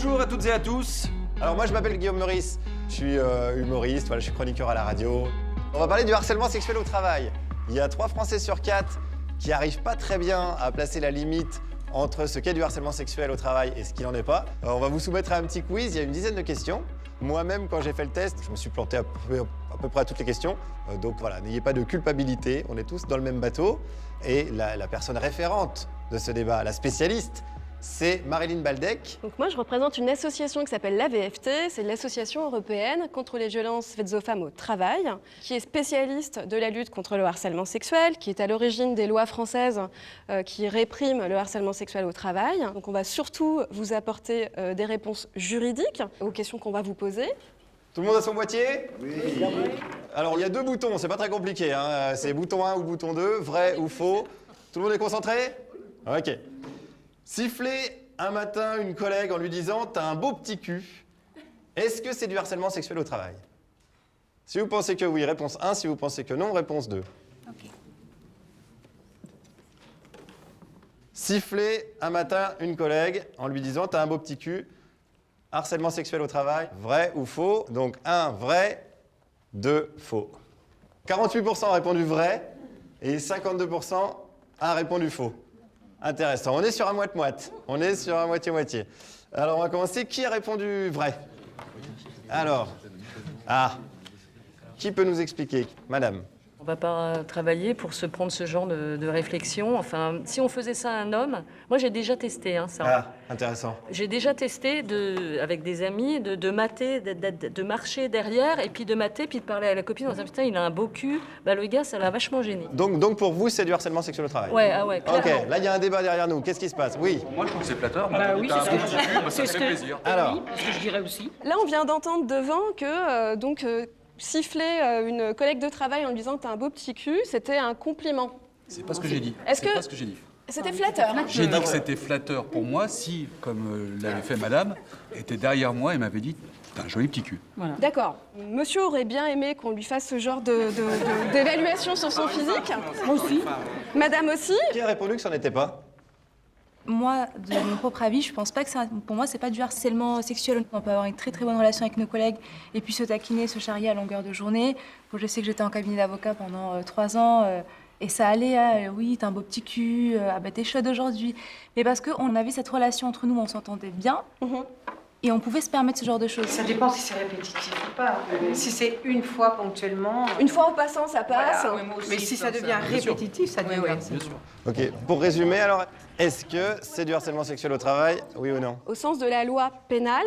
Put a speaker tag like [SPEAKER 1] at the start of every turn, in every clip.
[SPEAKER 1] Bonjour à toutes et à tous. Alors moi je m'appelle Guillaume Meurice, je suis humoriste, voilà, je suis chroniqueur à la radio. On va parler du harcèlement sexuel au travail. Il y a 3 Français sur 4 qui n'arrivent pas très bien à placer la limite entre ce qu'est du harcèlement sexuel au travail et ce qui n'en est pas. Alors, on va vous soumettre à un petit quiz, il y a une dizaine de questions. Moi-même, quand j'ai fait le test, je me suis planté à peu près à toutes les questions. Donc voilà, n'ayez pas de culpabilité, on est tous dans le même bateau. Et la personne référente de ce débat, la spécialiste, c'est Marilyn Baldec.
[SPEAKER 2] Donc moi, je représente une association qui s'appelle l'AVFT, c'est l'Association européenne contre les violences faites aux femmes au travail, qui est spécialiste de la lutte contre le harcèlement sexuel, qui est à l'origine des lois françaises qui répriment le harcèlement sexuel au travail. Donc on va surtout vous apporter des réponses juridiques aux questions qu'on va vous poser.
[SPEAKER 1] Tout le monde a son boîtier? Oui. Alors il y a 2 boutons, c'est pas très compliqué, hein. C'est bouton 1 ou bouton 2, vrai ou faux. Tout le monde est concentré? Ok. Siffler un matin une collègue en lui disant « t'as un beau petit cul », est-ce que c'est du harcèlement sexuel au travail? Si vous pensez que oui, réponse 1. Si vous pensez que non, réponse 2.
[SPEAKER 3] Ok.
[SPEAKER 1] Siffler un matin une collègue en lui disant « t'as un beau petit cul », harcèlement sexuel au travail, vrai ou faux? Donc 1, vrai, 2, faux. 48% ont répondu vrai et 52% a répondu faux. Intéressant. On est sur un moite-moite. On est sur un moitié-moitié. Alors, on va commencer. Qui a répondu vrai? Alors, qui peut nous expliquer? Madame.
[SPEAKER 4] On ne va pas travailler pour se prendre ce genre de réflexion. Enfin, si on faisait ça à un homme, moi j'ai déjà testé ça.
[SPEAKER 1] Ah, intéressant.
[SPEAKER 4] J'ai déjà testé avec des amis de mater, de marcher derrière et puis de mater, puis de parler à la copine en disant putain il a un beau cul. Bah le gars ça l'a vachement gêné.
[SPEAKER 1] Donc pour vous c'est du harcèlement sexuel au travail?
[SPEAKER 4] Ouais, ouais. Clairement.
[SPEAKER 1] Ok, là il y a un débat derrière nous. Qu'est-ce qui se passe? Oui.
[SPEAKER 5] Moi, je trouve que c'est flatteur.
[SPEAKER 3] Bah oui, c'est ce que je dirais.
[SPEAKER 5] Ça me fait plaisir.
[SPEAKER 1] Alors.
[SPEAKER 3] Oui, ce que je dirais aussi.
[SPEAKER 2] Là, on vient d'entendre devant que siffler une collègue de travail en lui disant « t'as un beau petit cul », c'était un compliment.
[SPEAKER 5] C'est pas ce que j'ai dit.
[SPEAKER 2] Est-ce que-
[SPEAKER 5] C'est pas ce que j'ai dit.
[SPEAKER 2] C'était flatteur.
[SPEAKER 5] J'ai dit que c'était flatteur pour moi si, comme l'avait fait madame, était derrière moi et m'avait dit « t'as un joli petit cul ».
[SPEAKER 2] D'accord. Monsieur aurait bien aimé qu'on lui fasse ce genre d'évaluation sur son physique.
[SPEAKER 3] Moi aussi.
[SPEAKER 2] Madame aussi.
[SPEAKER 1] Qui a répondu que ça n'était pas?
[SPEAKER 6] Moi, de mon propre avis, je pense pas que pour moi, c'est pas du harcèlement sexuel. On peut avoir une très très bonne relation avec nos collègues et puis se taquiner, se charrier à longueur de journée. Bon, je sais que j'étais en cabinet d'avocat pendant 3 ans et ça allait, oui, t'as un beau petit cul, bah t'es chaude aujourd'hui. Mais parce qu'on avait cette relation entre nous, on s'entendait bien et on pouvait se permettre ce genre de choses.
[SPEAKER 7] Ça dépend si c'est répétitif ou pas. Si c'est une fois ponctuellement.
[SPEAKER 2] Une fois en passant, ça passe.
[SPEAKER 7] Voilà. Mais si ça devient répétitif, ça devient harcèlement.
[SPEAKER 5] Bien sûr.
[SPEAKER 1] Ok, pour résumer alors, est-ce que c'est du harcèlement sexuel au travail? Oui ou non?
[SPEAKER 2] Au sens de la loi pénale,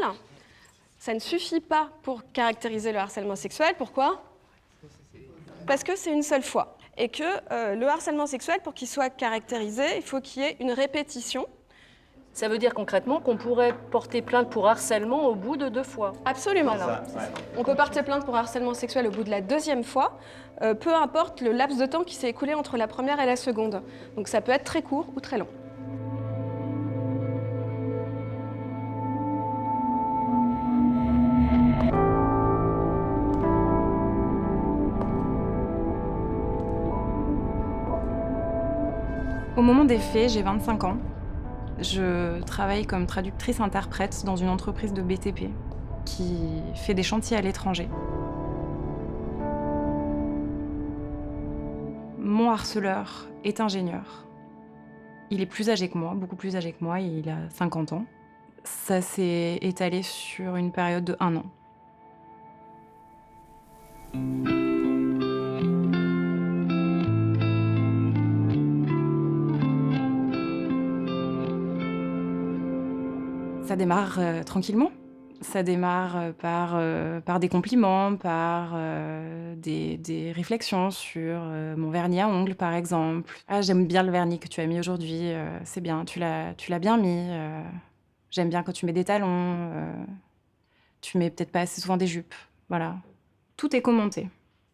[SPEAKER 2] ça ne suffit pas pour caractériser le harcèlement sexuel. Pourquoi? Parce que c'est une seule fois. Et que le harcèlement sexuel, pour qu'il soit caractérisé, il faut qu'il y ait une répétition.
[SPEAKER 4] Ça veut dire concrètement qu'on pourrait porter plainte pour harcèlement au bout de 2 fois.
[SPEAKER 2] Absolument.
[SPEAKER 4] Voilà.
[SPEAKER 2] On peut porter plainte pour harcèlement sexuel au bout de la 2e fois, peu importe le laps de temps qui s'est écoulé entre la première et la seconde. Donc ça peut être très court ou très long.
[SPEAKER 8] Au moment des faits, j'ai 25 ans. Je travaille comme traductrice-interprète dans une entreprise de BTP qui fait des chantiers à l'étranger. Mon harceleur est ingénieur. Il est plus âgé que moi, beaucoup plus âgé que moi, il a 50 ans. Ça s'est étalé sur une période de 1 an. Ça démarre tranquillement. Ça démarre par des compliments, par des réflexions sur mon vernis à ongles, par exemple. « Ah, j'aime bien le vernis que tu as mis aujourd'hui, c'est bien, tu l'as bien mis. J'aime bien quand tu mets des talons. Tu mets peut-être pas assez souvent des jupes. » Voilà. Tout est commenté.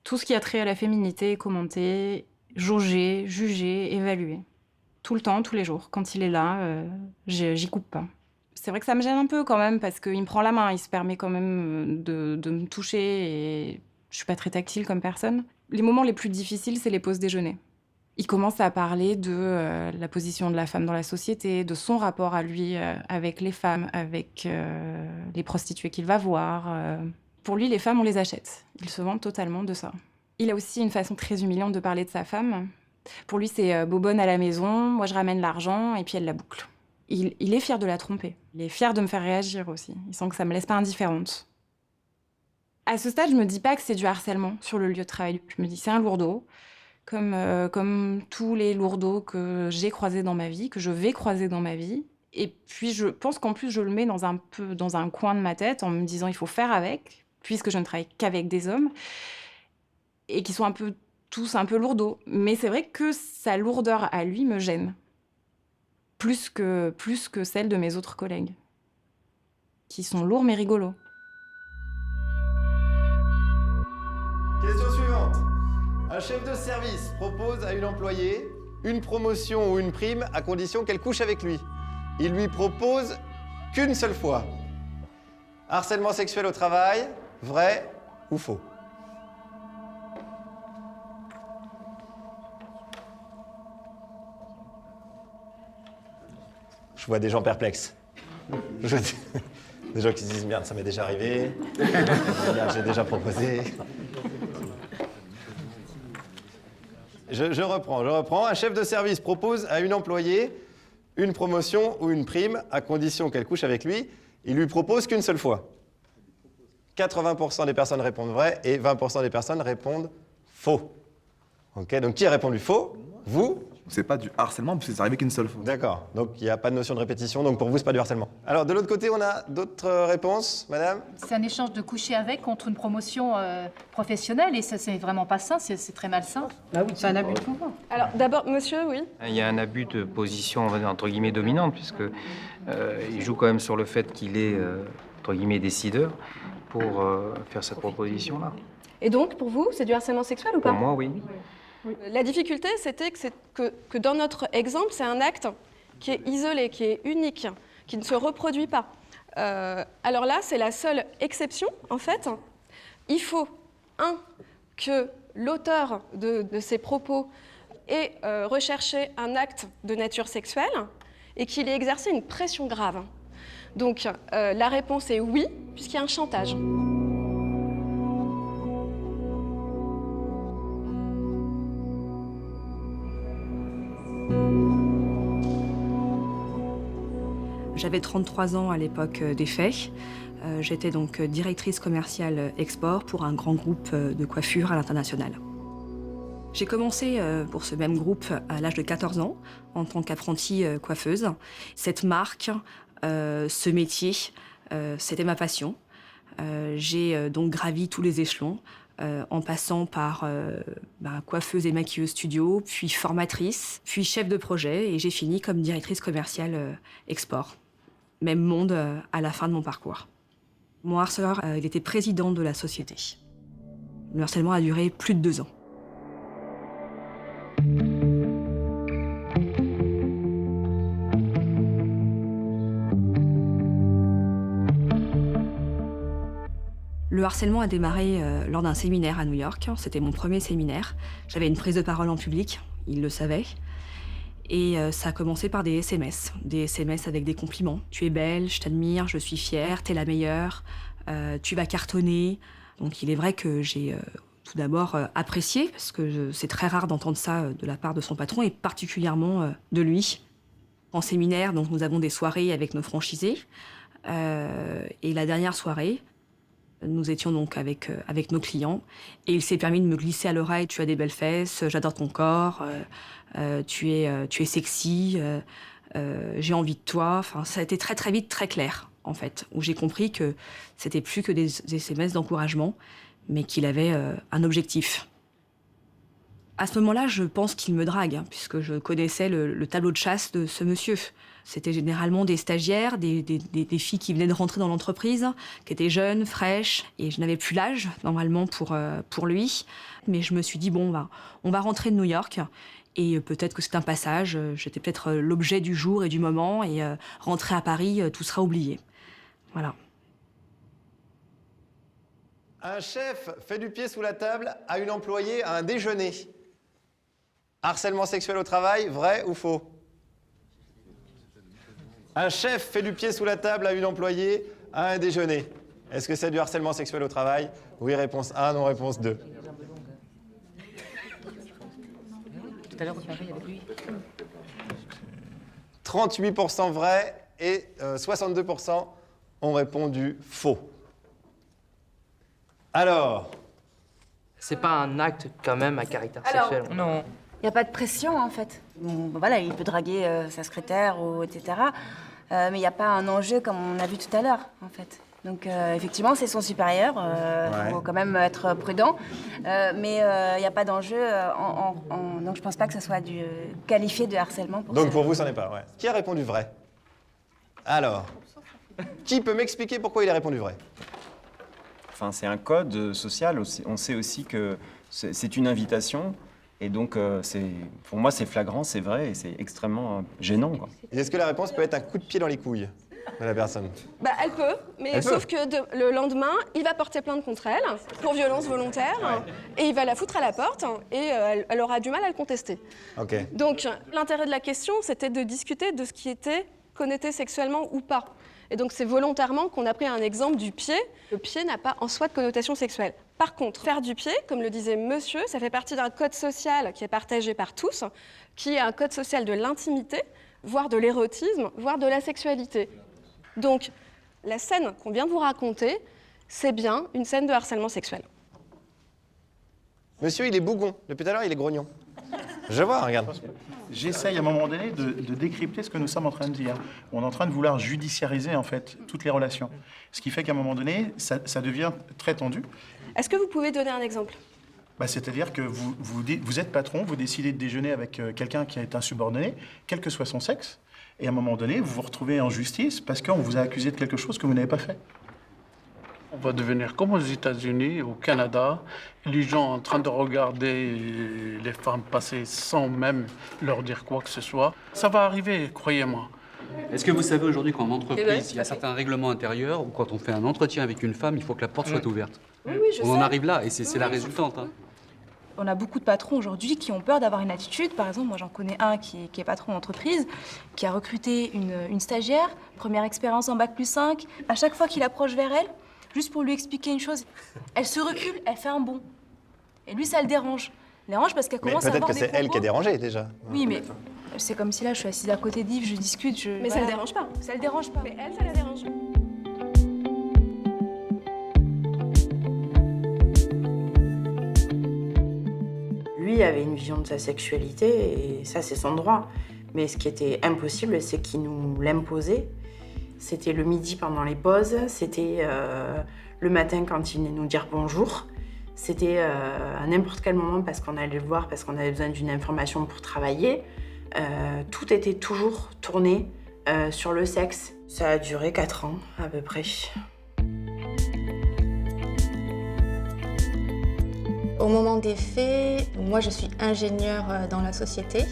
[SPEAKER 8] Tout ce qui a trait à la féminité est commenté, jaugé, jugé, évalué. Tout le temps, tous les jours. Quand il est là, j'y coupe pas. C'est vrai que ça me gêne un peu quand même, parce qu'il me prend la main, il se permet quand même de me toucher et je suis pas très tactile comme personne. Les moments les plus difficiles, c'est les pauses déjeuner. Il commence à parler de la position de la femme dans la société, de son rapport à lui avec les femmes, avec les prostituées qu'il va voir. Pour lui, les femmes, on les achète. Il se vante totalement de ça. Il a aussi une façon très humiliante de parler de sa femme. Pour lui, c'est bobonne à la maison, moi je ramène l'argent et puis elle la boucle. Il est fier de la tromper. Il est fier de me faire réagir aussi. Il sent que ça me laisse pas indifférente. À ce stade, je me dis pas que c'est du harcèlement sur le lieu de travail. Je me dis c'est un lourdeau, comme tous les lourdeaux que j'ai croisés dans ma vie, que je vais croiser dans ma vie. Et puis je pense qu'en plus je le mets dans un coin de ma tête en me disant il faut faire avec, puisque je ne travaille qu'avec des hommes et qui sont tous un peu lourdeaux. Mais c'est vrai que sa lourdeur à lui me gêne. Plus que celle de mes autres collègues, qui sont lourds mais rigolos.
[SPEAKER 1] Question suivante. Un chef de service propose à une employée une promotion ou une prime à condition qu'elle couche avec lui. Il lui propose qu'une seule fois. Harcèlement sexuel au travail, vrai ou faux? Je vois des gens perplexes. Des gens qui se disent merde, ça m'est déjà arrivé. Merde, j'ai déjà proposé. Je reprends. Un chef de service propose à une employée une promotion ou une prime à condition qu'elle couche avec lui. Il lui propose qu'une seule fois. 80% des personnes répondent vrai et 20% des personnes répondent faux. Ok, donc qui a répondu faux? Vous?
[SPEAKER 9] C'est pas du harcèlement parce que c'est arrivé qu'une seule fois.
[SPEAKER 1] D'accord, donc il n'y a pas de notion de répétition, donc pour vous, c'est pas du harcèlement. Alors de l'autre côté, on a d'autres réponses, madame?
[SPEAKER 7] C'est un échange de coucher avec contre une promotion professionnelle et ça, c'est vraiment pas sain, c'est très malsain.
[SPEAKER 3] Ah oui,
[SPEAKER 7] C'est un abus de pouvoir.
[SPEAKER 2] Alors d'abord, monsieur, oui.
[SPEAKER 10] Il y a un abus de position, on va dire, entre guillemets, dominante, puisque il joue quand même sur le fait qu'il est, entre guillemets, décideur pour faire cette proposition-là.
[SPEAKER 2] Et donc, pour vous, c'est du harcèlement sexuel ou pas?
[SPEAKER 10] Pour moi, oui.
[SPEAKER 2] La difficulté, c'était que dans notre exemple, c'est un acte qui est isolé, qui est unique, qui ne se reproduit pas. Alors là, c'est la seule exception, en fait. Il faut, que l'auteur de ces propos ait recherché un acte de nature sexuelle et qu'il ait exercé une pression grave. Donc, la réponse est oui, puisqu'il y a un chantage.
[SPEAKER 11] J'avais 33 ans à l'époque des faits. J'étais donc directrice commerciale export pour un grand groupe de coiffure à l'international. J'ai commencé pour ce même groupe à l'âge de 14 ans en tant qu'apprentie coiffeuse. Cette marque, ce métier, c'était ma passion. J'ai donc gravi tous les échelons en passant par coiffeuse et maquilleuse studio, puis formatrice, puis chef de projet et j'ai fini comme directrice commerciale export. Même monde à la fin de mon parcours. Mon harceleur, il était président de la société. Le harcèlement a duré plus de 2 ans. Le harcèlement a démarré lors d'un séminaire à New York. C'était mon premier séminaire. J'avais une prise de parole en public, il le savait. Et ça a commencé par des SMS avec des compliments. Tu es belle, je t'admire, je suis fière, t'es la meilleure, tu vas cartonner. Donc il est vrai que j'ai tout d'abord apprécié, parce que c'est très rare d'entendre ça de la part de son patron, et particulièrement de lui. En séminaire, donc, nous avons des soirées avec nos franchisés. Et la dernière soirée, nous étions donc avec nos clients, et il s'est permis de me glisser à l'oreille « Tu as des belles fesses, j'adore ton corps, tu es sexy, j'ai envie de toi ». Enfin, ça a été très très vite très clair, en fait, où j'ai compris que c'était plus que des SMS d'encouragement, mais qu'il avait un objectif. À ce moment-là, je pense qu'il me drague, puisque je connaissais le tableau de chasse de ce monsieur. C'était généralement des stagiaires, des filles qui venaient de rentrer dans l'entreprise, qui étaient jeunes, fraîches, et je n'avais plus l'âge, normalement, pour lui. Mais je me suis dit, bon, on va rentrer de New York, et peut-être que c'est un passage, j'étais peut-être l'objet du jour et du moment, et rentrer à Paris, tout sera oublié. Voilà.
[SPEAKER 1] Un chef fait du pied sous la table à une employée à un déjeuner. Harcèlement sexuel au travail, vrai ou faux? Un chef fait du pied sous la table à une employée à un déjeuner. Est-ce que c'est du harcèlement sexuel au travail? Oui, réponse 1, non, réponse 2.
[SPEAKER 3] Tout à l'heure, on parlait avec lui.
[SPEAKER 1] 38% vrai et 62% ont répondu faux. Alors,
[SPEAKER 12] C'est pas un acte quand même à caractère sexuel.
[SPEAKER 3] Non.
[SPEAKER 13] Il n'y a pas de pression, en fait. Bon, voilà, il peut draguer sa secrétaire, ou etc. Mais il n'y a pas un enjeu comme on a vu tout à l'heure, en fait. Donc, effectivement, c'est son supérieur. Il faut quand même être prudent. Mais il n'y a pas d'enjeu. Donc, je ne pense pas que ce soit qualifié de harcèlement.
[SPEAKER 1] Donc, pour vous, ça n'est pas, ouais. Qui a répondu vrai? Alors, qui peut m'expliquer pourquoi il a répondu vrai?
[SPEAKER 14] Enfin, c'est un code social. On sait aussi que c'est une invitation. Et donc, pour moi, c'est flagrant, c'est vrai, et c'est extrêmement gênant, quoi.
[SPEAKER 1] Et est-ce que la réponse peut être un coup de pied dans les couilles de la personne?
[SPEAKER 2] Bah, elle peut, mais sauf que le lendemain, il va porter plainte contre elle pour violence volontaire et il va la foutre à la porte et elle aura du mal à le contester.
[SPEAKER 1] Ok.
[SPEAKER 2] Donc, l'intérêt de la question, c'était de discuter de ce qui était connoté sexuellement ou pas. Et donc, c'est volontairement qu'on a pris un exemple du pied. Le pied n'a pas en soi de connotation sexuelle. Par contre, faire du pied, comme le disait monsieur, ça fait partie d'un code social qui est partagé par tous, qui est un code social de l'intimité, voire de l'érotisme, voire de la sexualité. Donc, la scène qu'on vient de vous raconter, c'est bien une scène de harcèlement sexuel.
[SPEAKER 1] Monsieur, il est bougon. Depuis tout à l'heure, il est grognon. Je vois, regarde.
[SPEAKER 15] J'essaye à un moment donné de décrypter ce que nous sommes en train de dire. On est en train de vouloir judiciariser en fait toutes les relations. Ce qui fait qu'à un moment donné, ça devient très tendu.
[SPEAKER 2] Est-ce que vous pouvez donner un exemple?
[SPEAKER 15] C'est-à-dire que vous êtes patron, vous décidez de déjeuner avec quelqu'un qui est un subordonné, quel que soit son sexe, et à un moment donné, vous vous retrouvez en justice parce qu'on vous a accusé de quelque chose que vous n'avez pas fait.
[SPEAKER 16] On va devenir comme aux États-Unis, au Canada, les gens en train de regarder les femmes passer sans même leur dire quoi que ce soit. Ça va arriver, croyez-moi.
[SPEAKER 5] Est-ce que vous savez aujourd'hui qu'en entreprise, il y a certains règlements intérieurs où quand on fait un entretien avec une femme, il faut que la porte soit ouverte?
[SPEAKER 2] Oui, je
[SPEAKER 5] On en
[SPEAKER 2] sais.
[SPEAKER 5] arrive là et c'est la résultante. Hein.
[SPEAKER 6] On a beaucoup de patrons aujourd'hui qui ont peur d'avoir une attitude. Par exemple, moi j'en connais un qui est patron d'entreprise, qui a recruté une stagiaire, première expérience en bac+5. À chaque fois qu'il approche vers elle, juste pour lui expliquer une chose, elle se recule, elle fait un bond. Et lui, ça le dérange. Le dérange parce qu'elle
[SPEAKER 1] Mais
[SPEAKER 6] commence à avoir
[SPEAKER 1] peut-être
[SPEAKER 6] des
[SPEAKER 1] que c'est elle qui est dérangée déjà.
[SPEAKER 6] Oui, mais c'est comme si là, je suis assise à côté d'Yves, je discute,
[SPEAKER 2] Mais ça le dérange pas.
[SPEAKER 6] Ça le dérange pas.
[SPEAKER 2] Mais elle, ça la dérange.
[SPEAKER 17] Lui avait une vision de sa sexualité et ça, c'est son droit. Mais ce qui était impossible, c'est qu'il nous l'imposait. C'était le midi pendant les pauses, c'était le matin quand il venait nous dire bonjour. C'était à n'importe quel moment parce qu'on allait le voir, parce qu'on avait besoin d'une information pour travailler. Tout était toujours tourné sur le sexe. Ça a duré 4 ans, à peu près.
[SPEAKER 18] Au moment des faits, moi je suis ingénieure dans la société.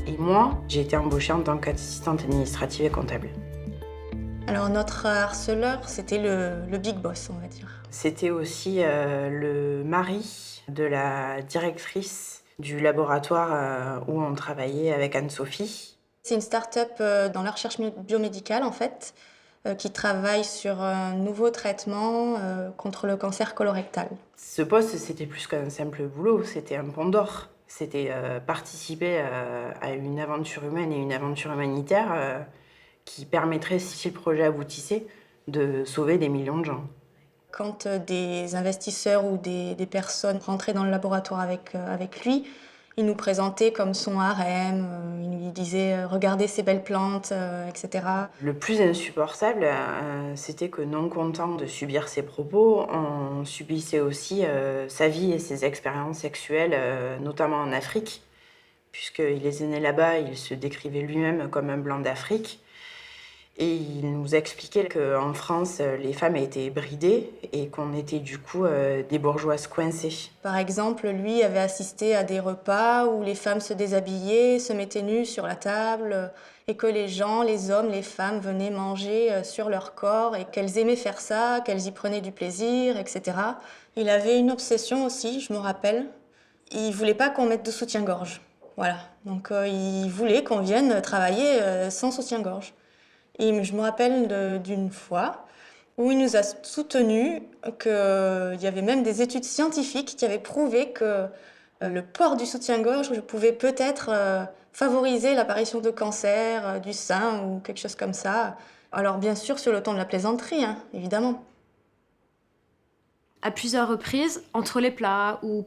[SPEAKER 17] Et moi, j'ai été embauchée en tant qu'assistante administrative et comptable.
[SPEAKER 18] Alors notre harceleur, c'était le big boss, on va dire.
[SPEAKER 17] C'était aussi le mari de la directrice du laboratoire où on travaillait avec Anne-Sophie.
[SPEAKER 18] C'est une start-up dans la recherche biomédicale en fait, qui travaille sur un nouveau traitement contre le cancer colorectal.
[SPEAKER 17] Ce poste, c'était plus qu'un simple boulot, c'était un pont d'or. C'était participer à une aventure humaine et une aventure humanitaire qui permettrait, si le projet aboutissait, de sauver des millions de gens.
[SPEAKER 18] Quand des investisseurs ou des personnes rentraient dans le laboratoire avec lui, il nous présentait comme son harem, il lui disait « regardez ces belles plantes », etc.
[SPEAKER 17] Le plus insupportable, c'était que non content de subir ses propos, on subissait aussi sa vie et ses expériences sexuelles, notamment en Afrique, puisqu'il est né là-bas, il se décrivait lui-même comme un blanc d'Afrique. Et il nous expliquait qu'en France, les femmes étaient bridées et qu'on était du coup des bourgeoises coincées.
[SPEAKER 18] Par exemple, lui avait assisté à des repas où les femmes se déshabillaient, se mettaient nues sur la table et que les gens, les hommes, les femmes venaient manger sur leur corps et qu'elles aimaient faire ça, qu'elles y prenaient du plaisir, etc. Il avait une obsession aussi, je me rappelle. il voulait pas qu'on mette de soutien-gorge. Voilà. Donc il voulait qu'on vienne travailler sans soutien-gorge. Et je me rappelle d'une fois où il nous a soutenu qu'il y avait même des études scientifiques qui avaient prouvé que le port du soutien-gorge pouvait peut-être favoriser l'apparition de cancer du sein ou quelque chose comme ça. Alors bien sûr sur le ton de la plaisanterie, hein, évidemment.
[SPEAKER 19] À plusieurs reprises, entre les plats ou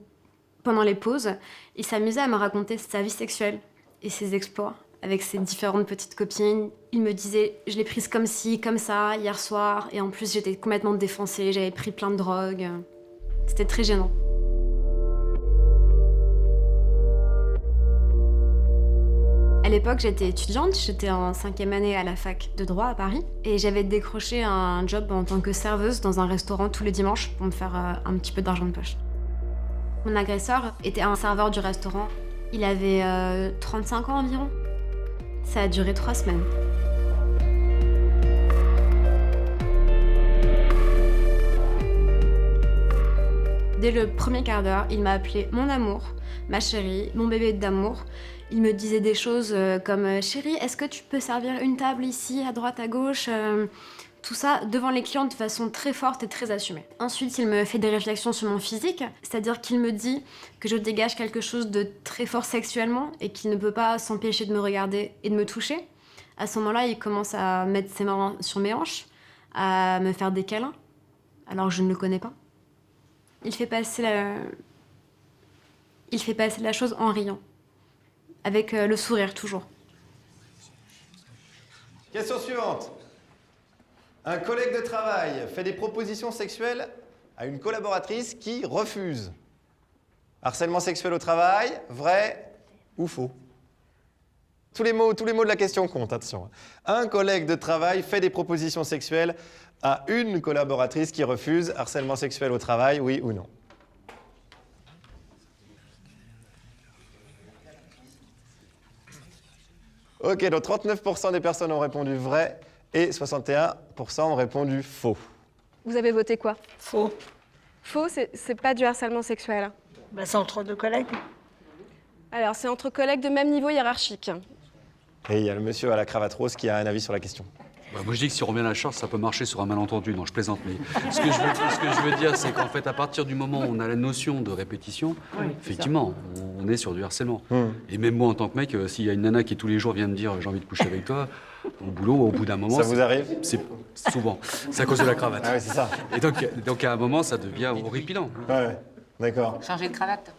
[SPEAKER 19] pendant les pauses, il s'amusait à me raconter sa vie sexuelle et ses exploits avec ses différentes petites copines. Il me disait « je l'ai prise comme ci, comme ça, hier soir, et en plus j'étais complètement défoncée, j'avais pris plein de drogue. » C'était très gênant. À l'époque, j'étais étudiante, j'étais en 5e année à la fac de droit à Paris, et j'avais décroché un job en tant que serveuse dans un restaurant tous les dimanches pour me faire un petit peu d'argent de poche. Mon agresseur était un serveur du restaurant. Il avait 35 ans environ. Ça a duré 3 semaines. Dès le premier quart d'heure, il m'a appelé mon amour, ma chérie, mon bébé d'amour. Il me disait des choses comme « Chérie, est-ce que tu peux servir une table ici, à droite, à gauche ?» Tout ça devant les clients de façon très forte et très assumée. Ensuite, il me fait des réflexions sur mon physique, c'est-à-dire qu'il me dit que je dégage quelque chose de très fort sexuellement et qu'il ne peut pas s'empêcher de me regarder et de me toucher. À ce moment-là, il commence à mettre ses mains sur mes hanches, à me faire des câlins, alors que je ne le connais pas. Il fait passer la chose en riant, avec le sourire toujours.
[SPEAKER 1] Question suivante. Un collègue de travail fait des propositions sexuelles à une collaboratrice qui refuse. Harcèlement sexuel au travail, vrai ou faux? Tous les mots de la question comptent, attention. Un collègue de travail fait des propositions sexuelles à une collaboratrice qui refuse. Harcèlement sexuel au travail, oui ou non? Ok, donc 39% des personnes ont répondu vrai et 61% ont répondu faux.
[SPEAKER 2] Vous avez voté quoi?
[SPEAKER 20] Faux.
[SPEAKER 2] Faux, c'est pas du harcèlement sexuel.
[SPEAKER 20] Bah, c'est entre deux collègues.
[SPEAKER 2] Alors, c'est entre collègues de même niveau hiérarchique.
[SPEAKER 1] Et il y a le monsieur à la cravate rose qui a un avis sur la question.
[SPEAKER 5] Bah, moi je dis que si on revient à la charge, ça peut marcher sur un malentendu. Non, je plaisante, mais ce que je veux dire, c'est qu'en fait, à partir du moment où on a la notion de répétition, effectivement, on est sur du harcèlement. Et même moi, en tant que mec, s'il y a une nana qui tous les jours vient me dire « j'ai envie de coucher avec toi », au boulot, au bout d'un moment...
[SPEAKER 1] Ça vous arrive?
[SPEAKER 5] C'est souvent. C'est à cause de la cravate.
[SPEAKER 1] Ah oui, c'est ça.
[SPEAKER 5] Et donc à un moment, ça devient horripilant.
[SPEAKER 1] Ouais, d'accord.
[SPEAKER 3] Changer de cravate.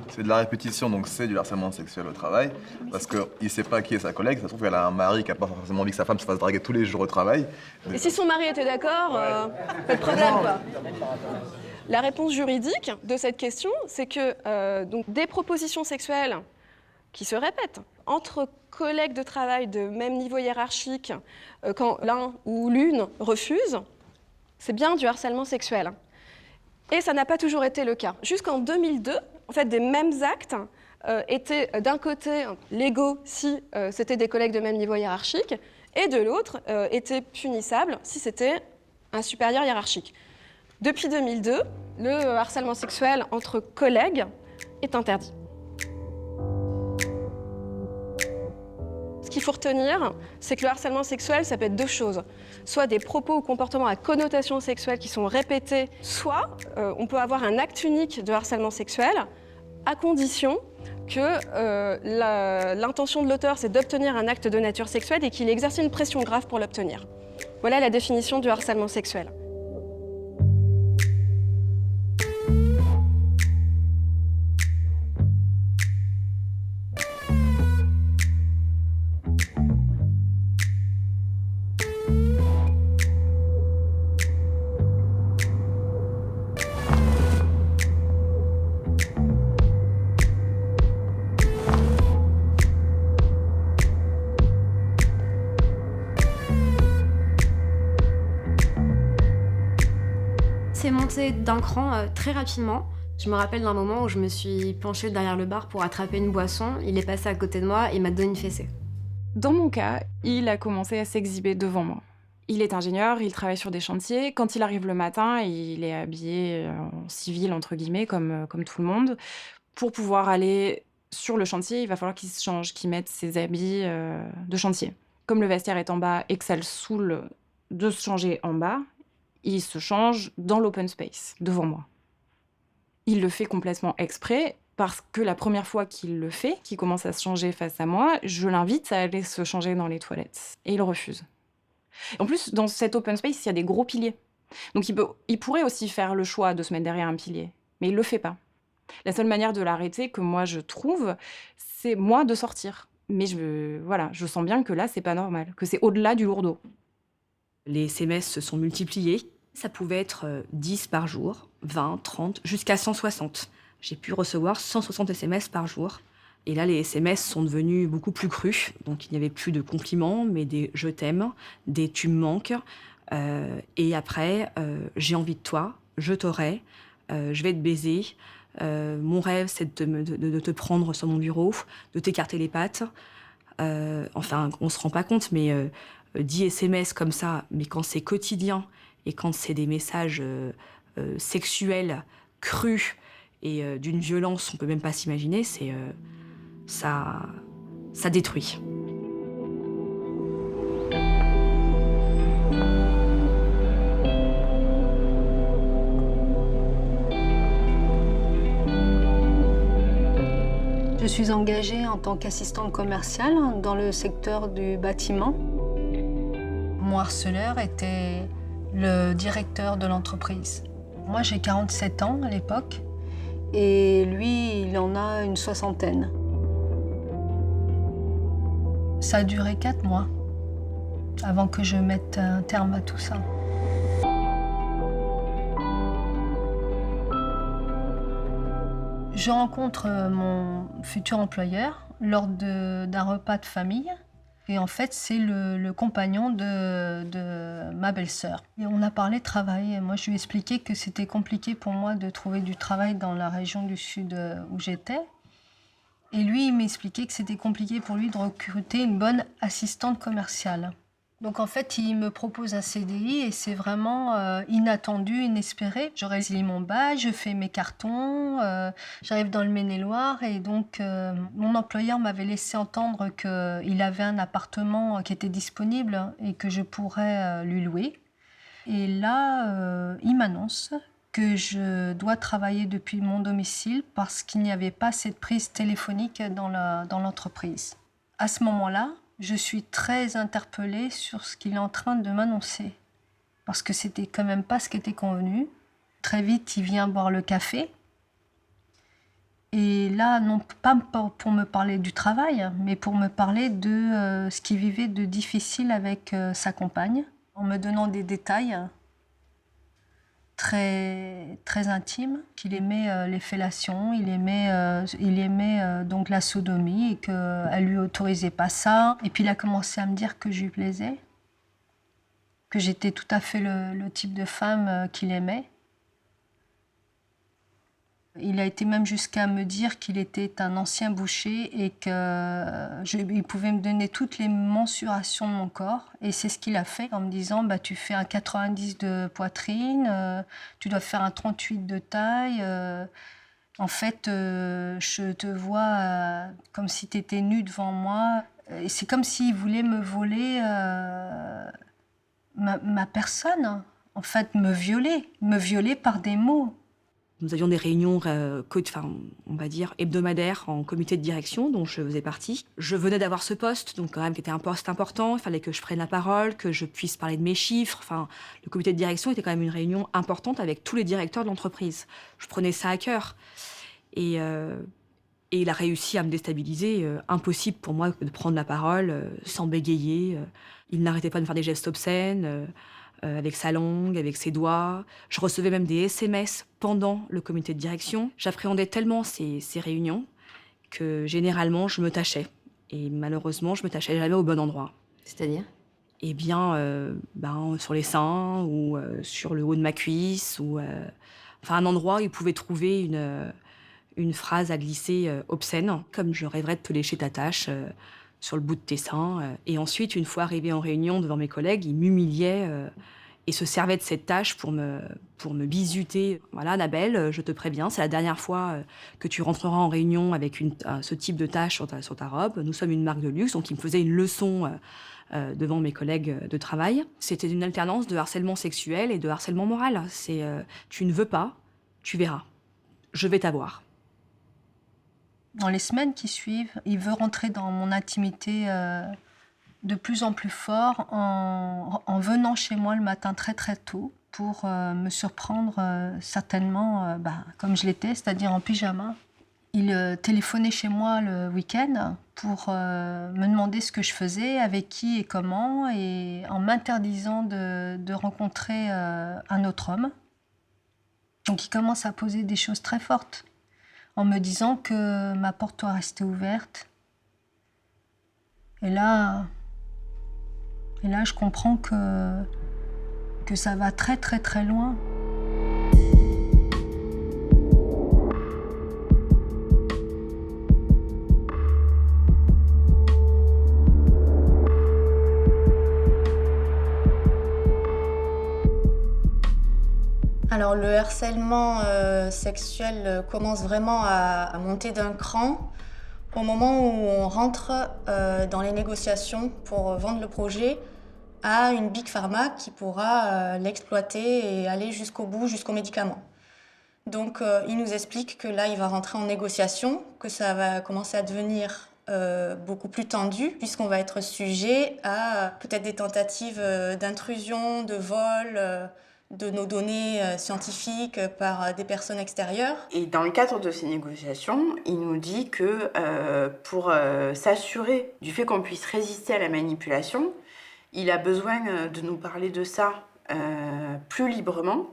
[SPEAKER 9] C'est de la répétition, donc c'est du harcèlement sexuel au travail, parce qu'il ne sait pas qui est sa collègue, ça se trouve qu'elle a un mari qui n'a pas forcément envie que sa femme se fasse draguer tous les jours au travail.
[SPEAKER 2] Et si son mari était d'accord, pas de problème, quoi. La réponse juridique de cette question, c'est que donc, des propositions sexuelles qui se répètent entre collègues de travail de même niveau hiérarchique, quand l'un ou l'une refuse, c'est bien du harcèlement sexuel. Et ça n'a pas toujours été le cas. Jusqu'en 2002, en fait, des mêmes actes étaient d'un côté légaux si c'était des collègues de même niveau hiérarchique, et de l'autre étaient punissables si c'était un supérieur hiérarchique. Depuis 2002, le harcèlement sexuel entre collègues est interdit. Ce qu'il faut retenir, c'est que le harcèlement sexuel, ça peut être deux choses. Soit des propos ou comportements à connotation sexuelle qui sont répétés, soit on peut avoir un acte unique de harcèlement sexuel, à condition que l'intention de l'auteur, c'est d'obtenir un acte de nature sexuelle et qu'il exerce une pression grave pour l'obtenir. Voilà la définition du harcèlement sexuel.
[SPEAKER 19] C'est monté d'un cran très rapidement. Je me rappelle d'un moment où je me suis penchée derrière le bar pour attraper une boisson. Il est passé à côté de moi et m'a donné une fessée.
[SPEAKER 8] Dans mon cas, il a commencé à s'exhiber devant moi. Il est ingénieur, il travaille sur des chantiers. Quand il arrive le matin, il est habillé en civil, entre guillemets, comme tout le monde. Pour pouvoir aller sur le chantier, il va falloir qu'il se change, qu'il mette ses habits de chantier. Comme le vestiaire est en bas et que ça le saoule de se changer en bas, il se change dans l'open space, devant moi. Il le fait complètement exprès, parce que la première fois qu'il le fait, qu'il commence à se changer face à moi, je l'invite à aller se changer dans les toilettes. Et il refuse. En plus, dans cet open space, il y a des gros piliers. Donc il pourrait aussi faire le choix de se mettre derrière un pilier, mais il le fait pas. La seule manière de l'arrêter, que moi je trouve, c'est moi de sortir. Mais je sens bien que là, c'est pas normal, que c'est au-delà du lourdeau.
[SPEAKER 11] Les SMS se sont multipliés. Ça pouvait être 10 par jour, 20, 30, jusqu'à 160. J'ai pu recevoir 160 SMS par jour. Et là, les SMS sont devenus beaucoup plus crus. Donc, il n'y avait plus de compliments, mais des « je t'aime », des « tu me manques ». Et après, « j'ai envie de toi »,« je t'aurai »,« je vais te baiser ». Mon rêve, c'est de te prendre sur mon bureau, de t'écarter les pattes. Enfin, on ne se rend pas compte, mais 10 SMS comme ça, mais quand c'est quotidien et quand c'est des messages sexuels crus et d'une violence, on ne peut même pas s'imaginer, ça détruit.
[SPEAKER 20] Je suis engagée en tant qu'assistante commerciale dans le secteur du bâtiment. Mon harceleur était le directeur de l'entreprise. Moi, j'ai 47 ans à l'époque et lui, il en a une soixantaine. Ça a duré 4 mois avant que je mette un terme à tout ça. Je rencontre mon futur employeur lors d'un repas de famille. Et en fait, c'est le compagnon de ma belle-sœur. Et on a parlé travail. Et moi, je lui ai expliqué que c'était compliqué pour moi de trouver du travail dans la région du Sud où j'étais. Et lui, il m'expliquait que c'était compliqué pour lui de recruter une bonne assistante commerciale. Donc en fait, il me propose un CDI et c'est vraiment inattendu, inespéré. Je résilie mon badge, je fais mes cartons, j'arrive dans le Maine-et-Loire et donc mon employeur m'avait laissé entendre qu'il avait un appartement qui était disponible et que je pourrais lui louer. Et là, il m'annonce que je dois travailler depuis mon domicile parce qu'il n'y avait pas assez de prise téléphonique dans l'entreprise. À ce moment-là, je suis très interpellée sur ce qu'il est en train de m'annoncer. Parce que c'était quand même pas ce qui était convenu. Très vite, il vient boire le café. Et là, non pas pour me parler du travail, mais pour me parler de ce qu'il vivait de difficile avec sa compagne, en me donnant des détails très, très intimes, qu'il aimait les fellations, il aimait donc la sodomie et qu'elle lui autorisait pas ça. Et puis il a commencé à me dire que je lui plaisais, que j'étais tout à fait le type de femme qu'il aimait. Il a été même jusqu'à me dire qu'il était un ancien boucher et qu'il pouvait me donner toutes les mensurations de mon corps. Et c'est ce qu'il a fait en me disant « tu fais un 90 de poitrine, tu dois faire un 38 de taille. En fait, je te vois comme si tu étais nue devant moi. » Et c'est comme s'il voulait me voler ma personne, en fait, me violer par des mots.
[SPEAKER 11] Nous avions des réunions, on va dire, hebdomadaires en comité de direction, dont je faisais partie. Je venais d'avoir ce poste, donc quand même, qui était un poste important. Il fallait que je prenne la parole, que je puisse parler de mes chiffres. Enfin, le comité de direction était quand même une réunion importante avec tous les directeurs de l'entreprise. Je prenais ça à cœur. Et il a réussi à me déstabiliser. Impossible pour moi de prendre la parole sans bégayer. Il n'arrêtait pas de me faire des gestes obscènes. Avec sa langue, avec ses doigts. Je recevais même des SMS pendant le comité de direction. J'appréhendais tellement ces réunions que généralement, je me tâchais. Et malheureusement, je me tâchais jamais au bon endroit.
[SPEAKER 4] C'est-à-dire ?
[SPEAKER 11] Eh bien, sur les seins ou sur le haut de ma cuisse. Ou, un endroit où il pouvait trouver une phrase à glisser obscène, comme « je rêverais de te lécher ta tâche ». sur le bout de tes seins. Et ensuite, une fois arrivé en réunion devant mes collègues, il m'humiliait et se servait de cette tâche pour me bisuter. Voilà, Annabelle, je te préviens, c'est la dernière fois que tu rentreras en réunion avec ce type de tâche sur ta robe. Nous sommes une marque de luxe, donc il me faisait une leçon devant mes collègues de travail. C'était une alternance de harcèlement sexuel et de harcèlement moral. C'est tu ne veux pas, tu verras. Je vais t'avoir.
[SPEAKER 20] Dans les semaines qui suivent, il veut rentrer dans mon intimité de plus en plus fort en venant chez moi le matin très très tôt pour me surprendre certainement comme je l'étais, c'est-à-dire en pyjama. Il téléphonait chez moi le week-end pour me demander ce que je faisais, avec qui et comment, et en m'interdisant de rencontrer un autre homme. Donc il commence à poser des choses très fortes, en me disant que ma porte doit rester ouverte. Et là, je comprends que ça va très très très loin.
[SPEAKER 18] Alors le harcèlement sexuel commence vraiment à monter d'un cran au moment où on rentre dans les négociations pour vendre le projet à une Big Pharma qui pourra l'exploiter et aller jusqu'au bout, jusqu'au médicament. Donc il nous explique que là il va rentrer en négociation, que ça va commencer à devenir beaucoup plus tendu puisqu'on va être sujet à peut-être des tentatives d'intrusion, de vol, de nos données scientifiques par des personnes extérieures.
[SPEAKER 17] Et dans le cadre de ces négociations, il nous dit que pour s'assurer du fait qu'on puisse résister à la manipulation, il a besoin de nous parler de ça plus librement,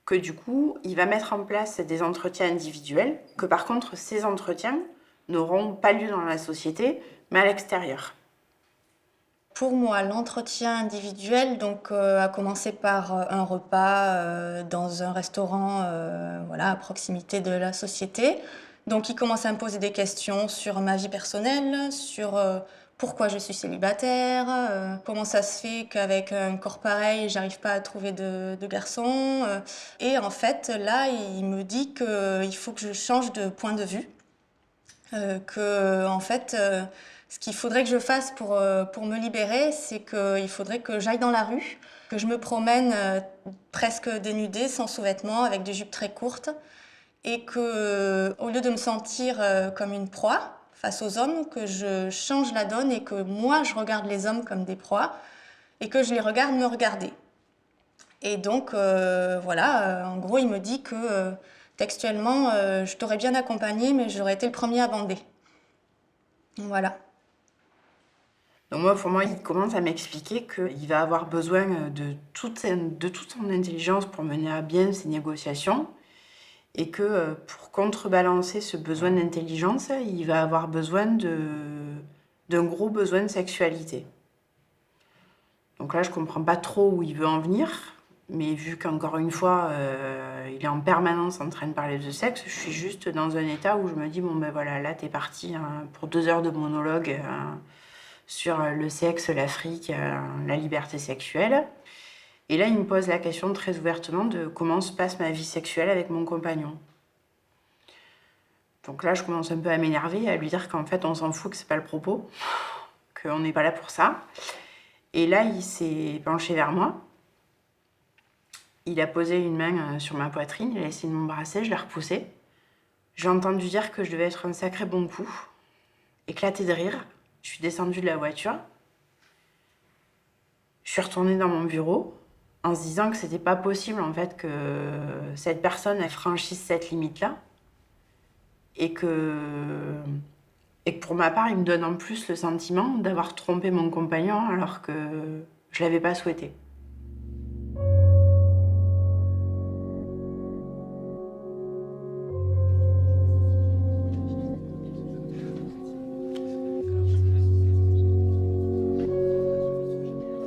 [SPEAKER 17] que du coup, il va mettre en place des entretiens individuels, que par contre, ces entretiens n'auront pas lieu dans la société, mais à l'extérieur.
[SPEAKER 18] Pour moi, l'entretien individuel a commencé par un repas dans un restaurant à proximité de la société. Donc il commence à me poser des questions sur ma vie personnelle, sur pourquoi je suis célibataire, comment ça se fait qu'avec un corps pareil, j'arrive pas à trouver de garçon. Et en fait, là, il me dit qu'il faut que je change de point de vue, ce qu'il faudrait que je fasse pour me libérer, c'est qu'il faudrait que j'aille dans la rue, que je me promène presque dénudée, sans sous-vêtements, avec des jupes très courtes, et que, au lieu de me sentir comme une proie face aux hommes, que je change la donne et que moi, je regarde les hommes comme des proies, et que je les regarde me regarder. Et donc, en gros, il me dit que, textuellement, je t'aurais bien accompagné, mais j'aurais été le premier à bander. Voilà.
[SPEAKER 17] Donc pour moi, il commence à m'expliquer qu'il va avoir besoin de toute son intelligence pour mener à bien ces négociations et que pour contrebalancer ce besoin d'intelligence, il va avoir besoin d'un gros besoin de sexualité. Donc là, je comprends pas trop où il veut en venir, mais vu qu'encore une fois, il est en permanence en train de parler de sexe, je suis juste dans un état où je me dis, là, t'es parti pour 2 heures de monologue sur le sexe, l'Afrique, la liberté sexuelle. Et là, il me pose la question très ouvertement de comment se passe ma vie sexuelle avec mon compagnon. Donc là, je commence un peu à m'énerver, à lui dire qu'en fait, on s'en fout, que c'est pas le propos, qu'on n'est pas là pour ça. Et là, il s'est penché vers moi. Il a posé une main sur ma poitrine, il a essayé de m'embrasser, je l'ai repoussé. J'ai entendu dire que je devais être un sacré bon coup. Éclaté de rire, je suis descendue de la voiture. Je suis retournée dans mon bureau en se disant que c'était pas possible en fait que cette personne elle franchisse cette limite-là. Et que pour ma part, il me donne en plus le sentiment d'avoir trompé mon compagnon alors que je l'avais pas souhaité.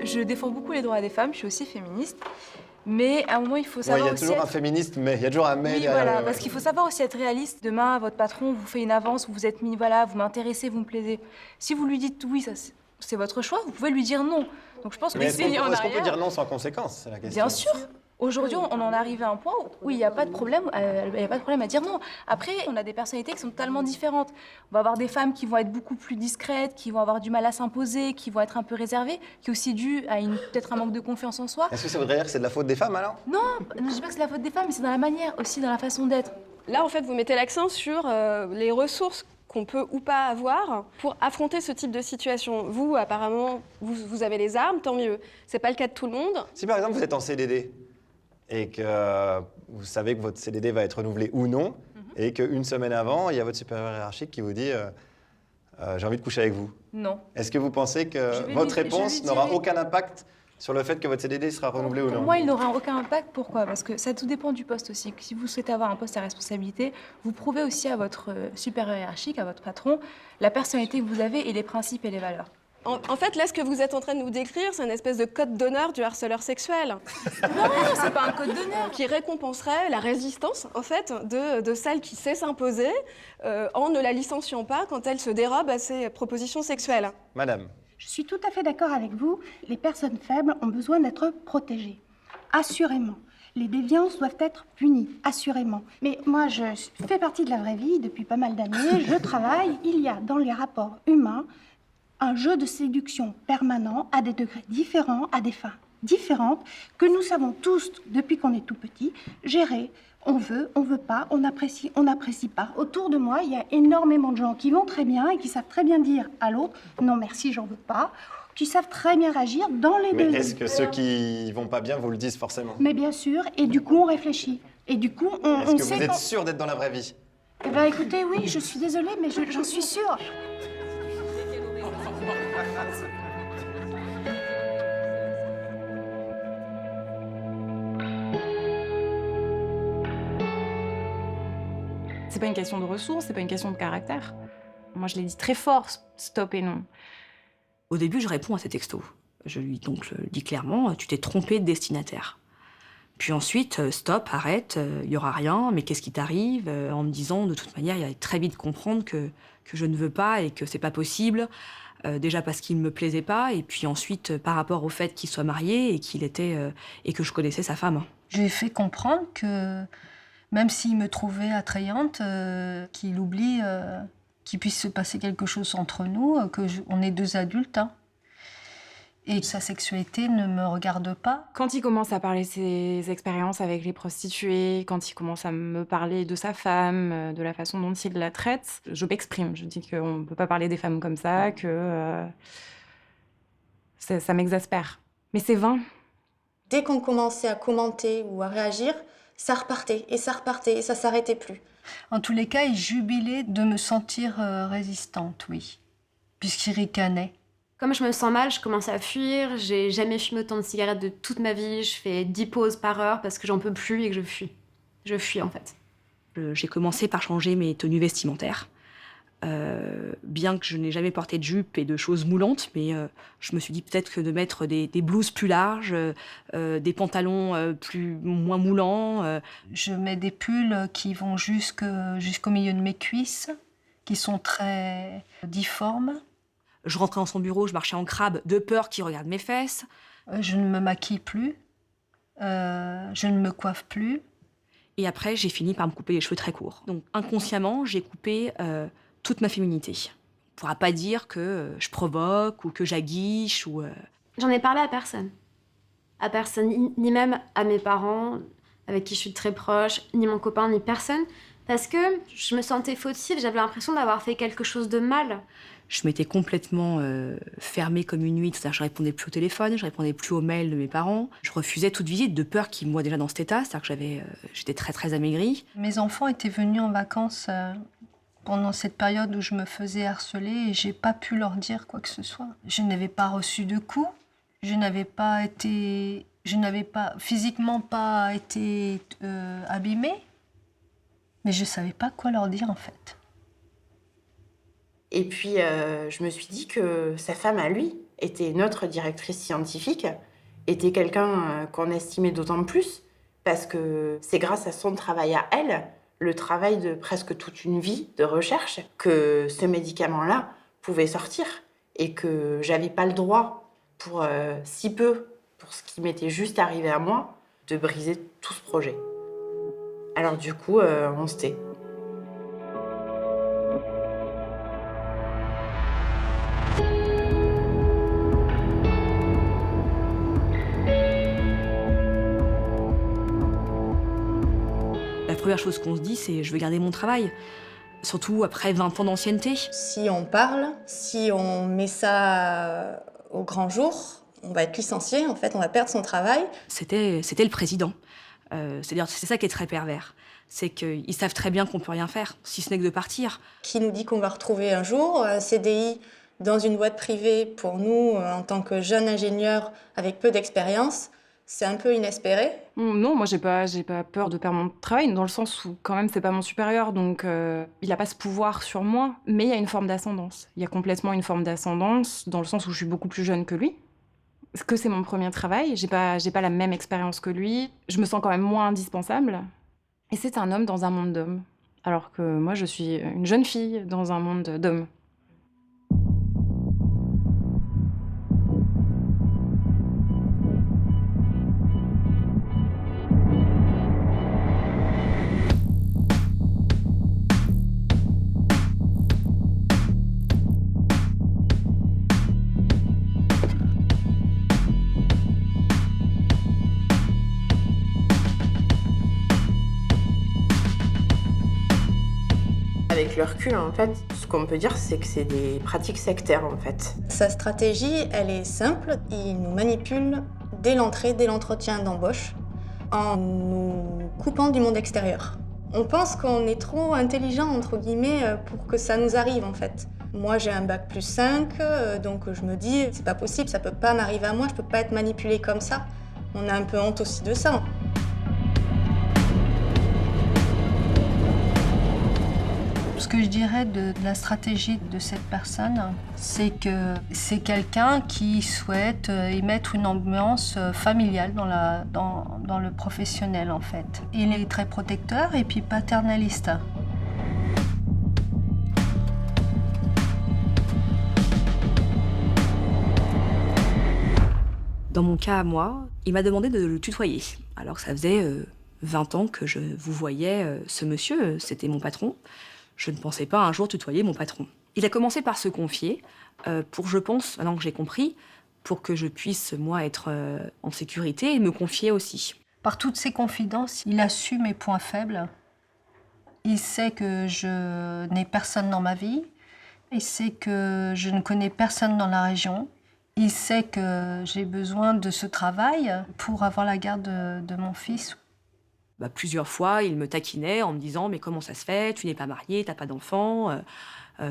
[SPEAKER 6] Je défends beaucoup les droits des femmes, je suis aussi féministe. Mais à un moment, il faut
[SPEAKER 1] Ouais,
[SPEAKER 6] savoir
[SPEAKER 1] il y a
[SPEAKER 6] aussi
[SPEAKER 1] toujours un
[SPEAKER 6] être...
[SPEAKER 1] féministe, mais il y a toujours un mais
[SPEAKER 6] Oui,
[SPEAKER 1] derrière
[SPEAKER 6] voilà,
[SPEAKER 1] le-
[SPEAKER 6] parce qu'il faut savoir aussi être réaliste. Demain, votre patron vous fait une avance, vous vous êtes mis, voilà, vous m'intéressez, vous me plaisez. Si vous lui dites oui, ça, c'est votre choix, vous pouvez lui dire non. Donc je pense que
[SPEAKER 1] Mais
[SPEAKER 6] c'est
[SPEAKER 1] est-ce
[SPEAKER 6] en
[SPEAKER 1] qu'on peut
[SPEAKER 6] arrière.
[SPEAKER 1] dire non sans conséquence, c'est la question.
[SPEAKER 6] Bien sûr. Aujourd'hui, on en arrive à un point où il n'y a pas de problème, il y a pas de problème à dire non. Après, on a des personnalités qui sont totalement différentes. On va avoir des femmes qui vont être beaucoup plus discrètes, qui vont avoir du mal à s'imposer, qui vont être un peu réservées, qui est aussi dû à peut-être un manque de confiance en soi.
[SPEAKER 1] Est-ce que ça voudrait dire que c'est de la faute des femmes alors?
[SPEAKER 6] Non, je ne dis pas que c'est la faute des femmes, mais c'est dans la manière, aussi dans la façon d'être.
[SPEAKER 2] Là, en fait, vous mettez l'accent sur les ressources qu'on peut ou pas avoir pour affronter ce type de situation. Vous, apparemment, vous avez les armes, tant mieux. C'est pas le cas de tout le monde.
[SPEAKER 1] Si par exemple vous êtes en CDD et que vous savez que votre CDD va être renouvelé ou non, et qu'une semaine avant, il y a votre supérieur hiérarchique qui vous dit j'ai envie de coucher avec vous.
[SPEAKER 6] Non.
[SPEAKER 1] Est-ce que vous pensez
[SPEAKER 6] Je
[SPEAKER 1] que
[SPEAKER 6] vais
[SPEAKER 1] votre
[SPEAKER 6] lui-
[SPEAKER 1] réponse
[SPEAKER 6] je lui
[SPEAKER 1] n'aura
[SPEAKER 6] dirai-
[SPEAKER 1] aucun impact sur le fait que votre CDD sera renouvelé ou non?
[SPEAKER 6] Pour moi, il n'aura aucun impact. Pourquoi? Parce que ça tout dépend du poste aussi. Si vous souhaitez avoir un poste à responsabilité, vous prouvez aussi à votre supérieur hiérarchique, à votre patron, la personnalité que vous avez et les principes et les valeurs.
[SPEAKER 2] En fait, là, ce que vous êtes en train de nous décrire, c'est une espèce de code d'honneur du harceleur sexuel.
[SPEAKER 6] Non, c'est pas un code d'honneur.
[SPEAKER 2] Qui récompenserait la résistance, en fait, de celle qui sait s'imposer en ne la licenciant pas quand elle se dérobe à ses propositions sexuelles.
[SPEAKER 1] Madame.
[SPEAKER 21] Je suis tout à fait d'accord avec vous. Les personnes faibles ont besoin d'être protégées. Assurément. Les déviances doivent être punies, assurément. Mais moi, je fais partie de la vraie vie depuis pas mal d'années. Je travaille. Il y a dans les rapports humains un jeu de séduction permanent à des degrés différents, à des fins différentes, que nous savons tous, depuis qu'on est tout petit, gérer. On veut pas, on n'apprécie pas. Autour de moi, il y a énormément de gens qui vont très bien et qui savent très bien dire à l'autre « non merci, j'en veux pas », qui savent très bien réagir dans les
[SPEAKER 1] Mais
[SPEAKER 21] deux.
[SPEAKER 1] est-ce que ceux qui vont pas bien vous le disent forcément?
[SPEAKER 21] Mais bien sûr, et du coup on réfléchit. Et du coup on
[SPEAKER 1] Est-ce que
[SPEAKER 21] sait
[SPEAKER 1] vous êtes
[SPEAKER 21] quand-
[SPEAKER 1] sûr d'être dans la vraie vie?
[SPEAKER 21] Eh bien écoutez, oui, je suis désolée, mais j'en suis sûre.
[SPEAKER 8] C'est pas une question de ressources, c'est pas une question de caractère. Moi, je l'ai dit très fort, stop et non.
[SPEAKER 11] Au début, je réponds à ces textos. Je lui dis clairement, tu t'es trompé de destinataire. Puis ensuite, stop, arrête, il y aura rien, mais qu'est-ce qui t'arrive? En me disant, de toute manière, il allait très vite comprendre que je ne veux pas et que c'est pas possible. Déjà parce qu'il ne me plaisait pas, et puis ensuite par rapport au fait qu'il soit marié et et que je connaissais sa femme.
[SPEAKER 20] Je lui ai fait comprendre que même s'il me trouvait attrayante, qu'il oublie qu'il puisse se passer quelque chose entre nous, on est deux adultes. Hein. Et sa sexualité ne me regarde pas.
[SPEAKER 8] Quand il commence à parler de ses expériences avec les prostituées, quand il commence à me parler de sa femme, de la façon dont il la traite, je m'exprime. Je dis qu'on ne peut pas parler des femmes comme ça, que ça m'exaspère. Mais c'est vain.
[SPEAKER 18] Dès qu'on commençait à commenter ou à réagir, ça repartait, et ça s'arrêtait plus.
[SPEAKER 20] En tous les cas, il jubilait de me sentir résistante, oui, puisqu'il ricanait.
[SPEAKER 19] Comme je me sens mal, je commence à fuir. J'ai jamais fumé autant de cigarettes de toute ma vie. Je fais 10 pauses par heure parce que j'en peux plus et que je fuis. Je fuis, en fait.
[SPEAKER 11] J'ai commencé par changer mes tenues vestimentaires. Bien que je n'ai jamais porté de jupe et de choses moulantes, mais je me suis dit peut-être que de mettre des blouses plus larges, des pantalons moins moulants.
[SPEAKER 20] Je mets des pulls qui vont jusqu'au milieu de mes cuisses, qui sont très difformes.
[SPEAKER 11] Je rentrais dans son bureau, je marchais en crabe de peur qu'il regarde mes fesses.
[SPEAKER 20] Je ne me maquille plus, je ne me coiffe plus.
[SPEAKER 11] Et après, j'ai fini par me couper les cheveux très courts. Donc inconsciemment, j'ai coupé toute ma féminité. On ne pourra pas dire que je provoque ou que j'aguiche ou...
[SPEAKER 19] J'en ai parlé à personne. À personne, ni même à mes parents, avec qui je suis très proche, ni mon copain, ni personne. Parce que je me sentais fautive, j'avais l'impression d'avoir fait quelque chose de mal.
[SPEAKER 11] Je m'étais complètement fermée comme une huître, c'est-à-dire que je répondais plus au téléphone, je répondais plus aux mails de mes parents. Je refusais toute visite de peur qu'ils me voient déjà dans cet état, c'est-à-dire que j'étais très très amaigrie.
[SPEAKER 20] Mes enfants étaient venus en vacances pendant cette période où je me faisais harceler et j'ai pas pu leur dire quoi que ce soit. Je n'avais pas reçu de coups, je n'avais physiquement pas été abîmée, mais je savais pas quoi leur dire en fait.
[SPEAKER 17] Et puis, je me suis dit que sa femme, à lui, était notre directrice scientifique était quelqu'un qu'on estimait d'autant plus parce que c'est grâce à son travail à elle, le travail de presque toute une vie de recherche, que ce médicament-là pouvait sortir et que j'avais pas le droit, pour si peu, pour ce qui m'était juste arrivé à moi, de briser tout ce projet. Alors du coup, on se tait.
[SPEAKER 11] La première chose qu'on se dit, c'est je veux garder mon travail. Surtout après 20 ans d'ancienneté.
[SPEAKER 18] Si on parle, si on met ça au grand jour, on va être licencié, en fait, on va perdre son travail.
[SPEAKER 11] C'était le président. C'est-à-dire, c'est ça qui est très pervers. C'est qu'ils savent très bien qu'on peut rien faire, si ce n'est que de partir.
[SPEAKER 18] Qui nous dit qu'on va retrouver un jour un CDI dans une boîte privée pour nous, en tant que jeunes ingénieurs avec peu d'expérience? C'est un peu inespéré.
[SPEAKER 8] Non, moi j'ai pas peur de perdre mon travail, dans le sens où quand même c'est pas mon supérieur, donc il a pas ce pouvoir sur moi, mais il y a une forme d'ascendance. Il y a complètement une forme d'ascendance, dans le sens où je suis beaucoup plus jeune que lui. Parce que c'est mon premier travail, j'ai pas la même expérience que lui, je me sens quand même moins indispensable. Et c'est un homme dans un monde d'hommes, alors que moi je suis une jeune fille dans un monde d'hommes.
[SPEAKER 17] Avec le recul, en fait, ce qu'on peut dire, c'est que c'est des pratiques sectaires, en fait.
[SPEAKER 18] Sa stratégie, elle est simple. Il nous manipule dès l'entrée, dès l'entretien d'embauche, en nous coupant du monde extérieur. On pense qu'on est trop intelligent, entre guillemets, pour que ça nous arrive, en fait. Moi, j'ai un bac plus 5, donc je me dis, c'est pas possible, ça peut pas m'arriver à moi, je peux pas être manipulée comme ça. On a un peu honte aussi de ça.
[SPEAKER 20] Ce que je dirais de la stratégie de cette personne, c'est que c'est quelqu'un qui souhaite y mettre une ambiance familiale dans le professionnel, en fait. Il est très protecteur et puis paternaliste.
[SPEAKER 11] Dans mon cas à moi, il m'a demandé de le tutoyer. Alors que ça faisait 20 ans que je vous voyais, ce monsieur, c'était mon patron. Je ne pensais pas un jour tutoyer mon patron. Il a commencé par se confier, pour, je pense, maintenant que j'ai compris, pour que je puisse, moi, être en sécurité et me confier aussi.
[SPEAKER 20] Par toutes ses confidences, il a su mes points faibles. Il sait que je n'ai personne dans ma vie. Il sait que je ne connais personne dans la région. Il sait que j'ai besoin de ce travail pour avoir la garde de mon fils.
[SPEAKER 11] Plusieurs fois, il me taquinait en me disant « Mais comment ça se fait? Tu n'es pas mariée, t'as pas d'enfant,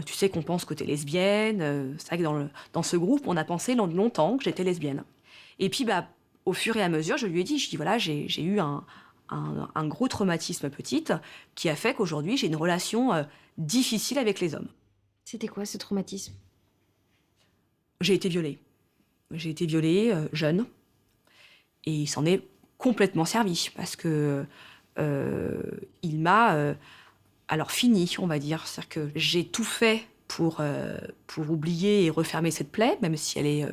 [SPEAKER 11] tu sais qu'on pense que t'es lesbienne. » C'est vrai que dans ce groupe, on a pensé longtemps que j'étais lesbienne. Et puis, au fur et à mesure, je lui ai dit, voilà, j'ai eu un gros traumatisme petite qui a fait qu'aujourd'hui, j'ai une relation difficile avec les hommes.
[SPEAKER 19] C'était quoi ce traumatisme?
[SPEAKER 11] J'ai été violée. J'ai été violée jeune. Et il s'en est complètement servi, parce que il m'a alors fini, on va dire. C'est-à-dire que j'ai tout fait pour oublier et refermer cette plaie, même si elle est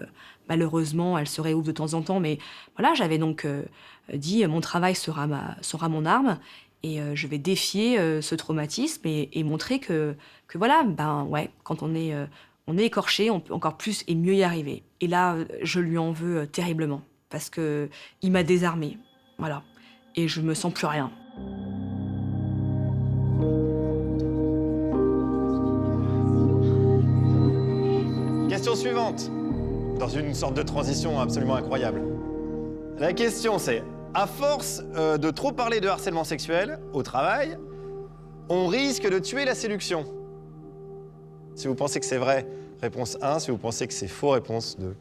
[SPEAKER 11] malheureusement, elle se réouvre de temps en temps. Mais voilà, j'avais donc dit mon travail sera mon arme, et je vais défier ce traumatisme et montrer que voilà, quand on est écorché, on peut encore plus et mieux y arriver. Et là, je lui en veux terriblement. Parce qu'il m'a désarmée, voilà. Et je me sens plus rien.
[SPEAKER 1] Question suivante, dans une sorte de transition absolument incroyable. La question c'est, à force de trop parler de harcèlement sexuel au travail, on risque de tuer la séduction. Si vous pensez que c'est vrai, réponse 1. Si vous pensez que c'est faux, réponse 2.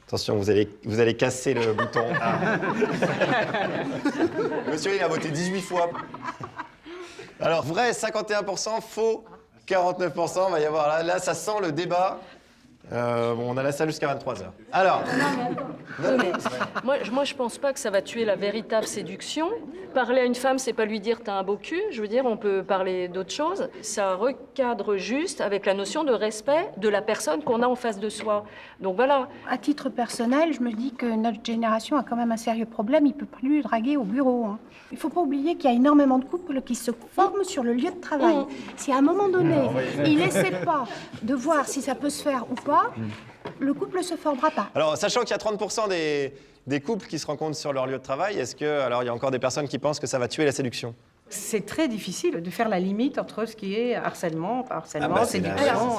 [SPEAKER 1] Attention, vous allez casser le bouton. Ah. Monsieur, il a voté 18 fois. Alors, vrai, 51%, faux, 49%, va y avoir là, ça sent le débat. On a la salle jusqu'à 23h. Alors,
[SPEAKER 4] Moi, je pense pas que ça va tuer la véritable séduction. Parler à une femme, c'est pas lui dire t'as un beau cul. Je veux dire, on peut parler d'autres choses. Ça recadre juste avec la notion de respect de la personne qu'on a en face de soi. Donc voilà.
[SPEAKER 21] À titre personnel, je me dis que notre génération a quand même un sérieux problème. Il ne peut plus draguer au bureau. Hein. Il ne faut pas oublier qu'il y a énormément de couples qui se forment sur le lieu de travail. Si à un moment donné, ils n'essaient pas de voir si ça peut se faire ou pas, le couple ne se formera pas.
[SPEAKER 1] alors, sachant qu'il y a 30% des couples qui se rencontrent sur leur lieu de travail, est-ce que, alors, il y a encore des personnes qui pensent que ça va tuer la séduction?
[SPEAKER 3] C'est très difficile de faire la limite entre ce qui est harcèlement,
[SPEAKER 1] c'est la-
[SPEAKER 3] séduction.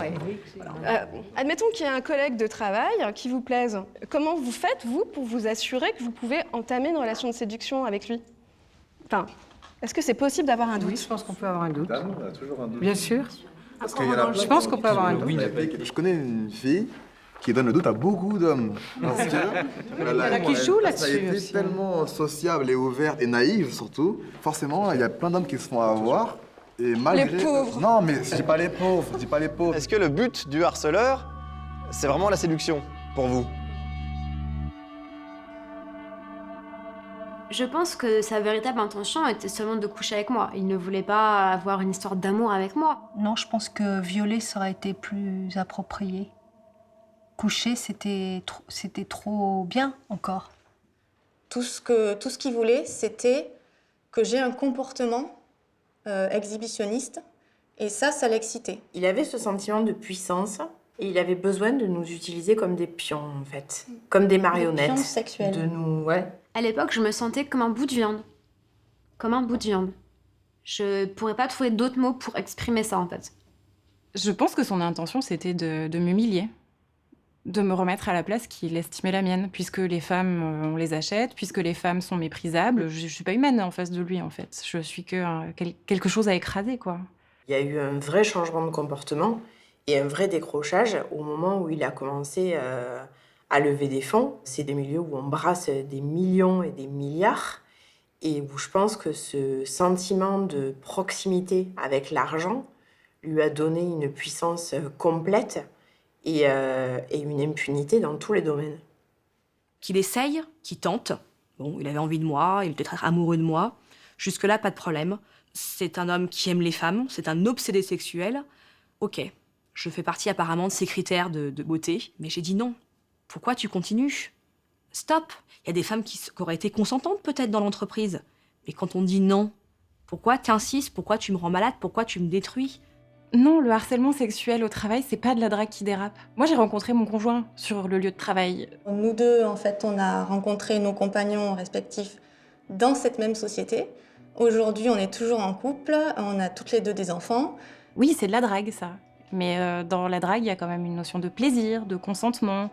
[SPEAKER 2] Admettons qu'il y a un collègue de travail qui vous plaise. Comment vous faites, vous, pour vous assurer que vous pouvez entamer une relation de séduction avec lui? Enfin, est-ce que c'est possible d'avoir un doute?
[SPEAKER 3] Oui, je pense qu'on peut avoir un doute.
[SPEAKER 9] On a toujours un doute.
[SPEAKER 3] Bien sûr.
[SPEAKER 9] Parce qu'il y en a
[SPEAKER 3] Je pense qu'on peut avoir un doute.
[SPEAKER 9] Je connais une fille qui donne le doute à beaucoup d'hommes. Parce que
[SPEAKER 3] Il y en a qui jouent là-dessus
[SPEAKER 9] Elle était
[SPEAKER 3] aussi.
[SPEAKER 9] tellement sociable et ouverte et naïve surtout. Forcément, il y a plein d'hommes qui se font avoir. Et malgré...
[SPEAKER 2] Les pauvres.
[SPEAKER 9] Non, mais je dis pas les pauvres, je dis pas les pauvres.
[SPEAKER 1] Est-ce que le but du harceleur, c'est vraiment la séduction pour vous?
[SPEAKER 19] Je pense que sa véritable intention était seulement de coucher avec moi. Il ne voulait pas avoir une histoire d'amour avec moi.
[SPEAKER 20] Non, je pense que violer, ça aurait été plus approprié. Coucher, c'était trop bien encore.
[SPEAKER 18] Tout ce qu'il voulait, c'était que j'ai un comportement exhibitionniste. Et ça l'excitait.
[SPEAKER 17] Il avait ce sentiment de puissance et il avait besoin de nous utiliser comme des pions, en fait. Comme des marionnettes.
[SPEAKER 18] Des pions sexuels.
[SPEAKER 17] De nous, ouais.
[SPEAKER 19] À l'époque, je me sentais comme un bout de viande. Comme un bout de viande. Je pourrais pas trouver d'autres mots pour exprimer ça, en fait.
[SPEAKER 8] Je pense que son intention, c'était de m'humilier, de me remettre à la place qu'il estimait la mienne, puisque les femmes, on les achète, puisque les femmes sont méprisables. Je suis pas humaine en face de lui, en fait. Je suis que quelque chose à écraser, quoi.
[SPEAKER 17] Il y a eu un vrai changement de comportement et un vrai décrochage au moment où il a commencé à lever des fonds. C'est des milieux où on brasse des millions et des milliards et où je pense que ce sentiment de proximité avec l'argent lui a donné une puissance complète et une impunité dans tous les domaines.
[SPEAKER 11] Qu'il essaye, qu'il tente. Bon, il avait envie de moi, il était très amoureux de moi. Jusque-là, pas de problème. C'est un homme qui aime les femmes, c'est un obsédé sexuel. Ok, je fais partie apparemment de ses critères de beauté, mais j'ai dit non. Pourquoi tu continues? Stop. Il y a des femmes qui auraient été consentantes peut-être dans l'entreprise. Mais quand on dit non, pourquoi t'insistes? Pourquoi tu me rends malade? Pourquoi tu me détruis?
[SPEAKER 8] Non, le harcèlement sexuel au travail, c'est pas de la drague qui dérape. Moi, j'ai rencontré mon conjoint sur le lieu de travail.
[SPEAKER 18] Nous deux, en fait, on a rencontré nos compagnons respectifs dans cette même société. Aujourd'hui, on est toujours en couple, on a toutes les deux des enfants.
[SPEAKER 8] Oui, c'est de la drague, ça. Mais dans la drague, il y a quand même une notion de plaisir, de consentement,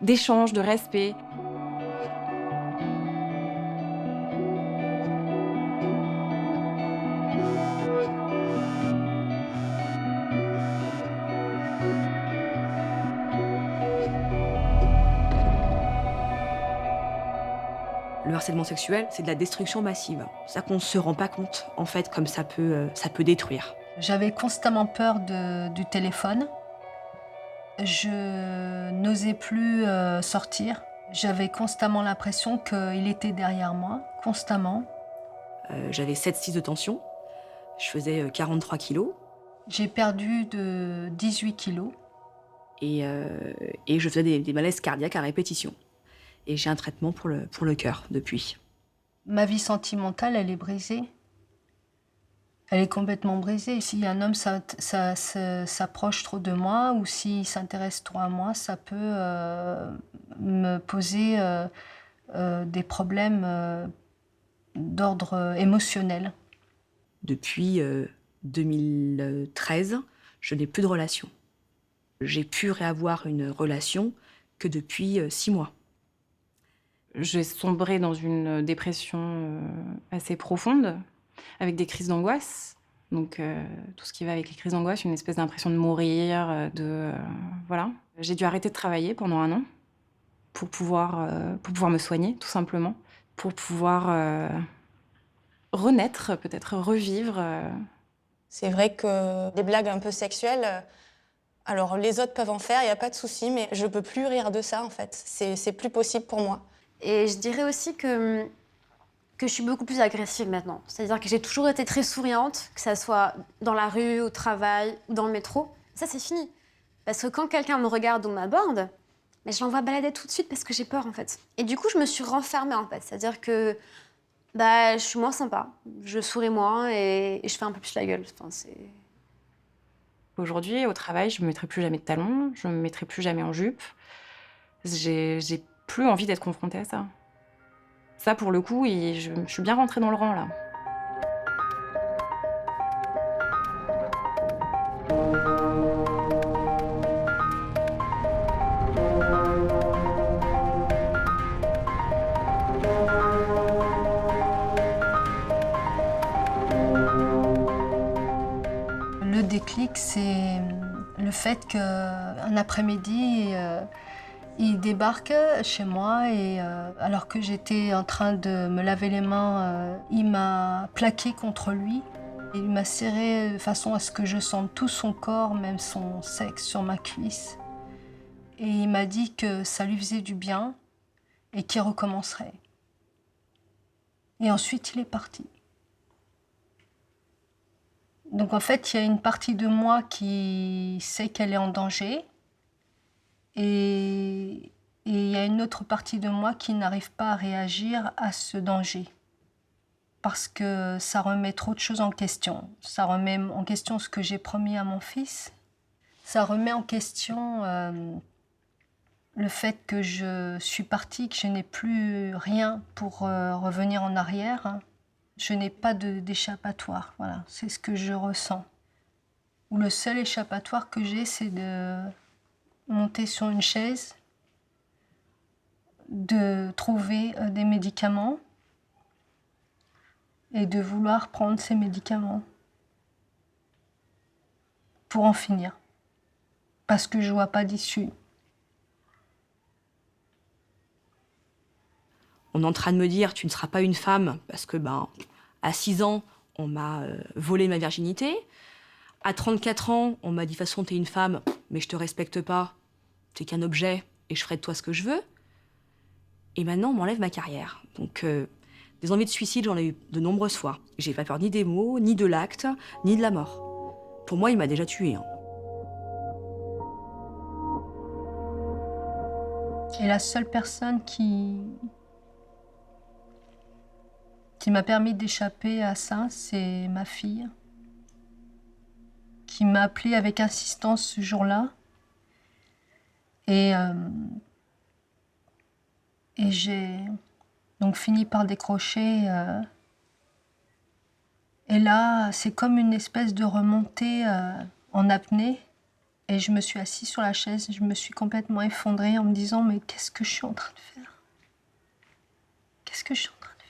[SPEAKER 8] d'échange, de respect.
[SPEAKER 11] Le harcèlement sexuel, c'est de la destruction massive. C'est ça qu'on ne se rend pas compte, en fait, comme ça peut détruire.
[SPEAKER 20] J'avais constamment peur du téléphone. Je n'osais plus sortir. J'avais constamment l'impression qu'il était derrière moi, constamment.
[SPEAKER 11] J'avais 7,6 de tension. Je faisais 43 kilos.
[SPEAKER 20] J'ai perdu de 18 kilos.
[SPEAKER 11] Et je faisais des malaises cardiaques à répétition. Et j'ai un traitement pour le cœur depuis.
[SPEAKER 20] Ma vie sentimentale, elle est brisée. Elle est complètement brisée. Si un homme s'approche trop de moi ou s'il s'intéresse trop à moi, ça peut me poser des problèmes d'ordre émotionnel.
[SPEAKER 11] Depuis 2013, je n'ai plus de relation. J'ai pu réavoir une relation que depuis 6 mois.
[SPEAKER 8] J'ai sombré dans une dépression assez profonde, avec des crises d'angoisse. Donc, tout ce qui va avec les crises d'angoisse, une espèce d'impression de mourir, voilà. J'ai dû arrêter de travailler pendant 1 an pour pouvoir me soigner, tout simplement. Pour pouvoir renaître, peut-être revivre
[SPEAKER 18] C'est vrai que des blagues un peu sexuelles, alors les autres peuvent en faire, il n'y a pas de souci, mais je ne peux plus rire de ça en fait. C'est plus possible pour moi.
[SPEAKER 19] Et je dirais aussi que je suis beaucoup plus agressive maintenant. C'est-à-dire que j'ai toujours été très souriante, que ça soit dans la rue, au travail, ou dans le métro. Ça, c'est fini. Parce que quand quelqu'un me regarde ou m'aborde, mais je l'envoie balader tout de suite parce que j'ai peur, en fait. Et du coup, je me suis renfermée, en fait. C'est-à-dire que je suis moins sympa, je souris moins et je fais un peu plus la gueule. Enfin,
[SPEAKER 8] Aujourd'hui, au travail, je ne me mettrai plus jamais de talons, je ne me mettrai plus jamais en jupe. J'ai plus envie d'être confrontée à ça. Ça, pour le coup, je suis bien rentrée dans le rang, là.
[SPEAKER 20] Le déclic, c'est le fait qu'un après-midi, il débarque chez moi et alors que j'étais en train de me laver les mains, il m'a plaqué contre lui. Il m'a serré de façon à ce que je sente tout son corps, même son sexe sur ma cuisse. Et il m'a dit que ça lui faisait du bien et qu'il recommencerait. Et ensuite, il est parti. Donc en fait, il y a une partie de moi qui sait qu'elle est en danger et il y a une autre partie de moi qui n'arrive pas à réagir à ce danger parce que ça remet trop de choses en question. Ça remet en question ce que j'ai promis à mon fils. Ça remet en question le fait que je suis partie, que je n'ai plus rien pour revenir en arrière. Je n'ai pas d'échappatoire, voilà, c'est ce que je ressens. Ou le seul échappatoire que j'ai, c'est de monter sur une chaise, de trouver des médicaments et de vouloir prendre ces médicaments pour en finir, parce que je vois pas d'issue.
[SPEAKER 11] On est en train de me dire, tu ne seras pas une femme, parce que, à 6 ans, on m'a volé ma virginité. À 34 ans, on m'a dit, de toute façon, t'es une femme, mais je te respecte pas. T'es qu'un objet, et je ferai de toi ce que je veux. Et maintenant, on m'enlève ma carrière. Donc, des envies de suicide, j'en ai eu de nombreuses fois. J'ai pas peur ni des mots, ni de l'acte, ni de la mort. Pour moi, il m'a déjà tuée.
[SPEAKER 20] Et la seule personne qui m'a permis d'échapper à ça, c'est ma fille, qui m'a appelée avec insistance ce jour-là. Et j'ai donc fini par décrocher. Et là, c'est comme une espèce de remontée en apnée. Et je me suis assise sur la chaise, je me suis complètement effondrée en me disant « Mais qu'est-ce que je suis en train de faire ? Qu'est-ce que je suis en train de faire ?»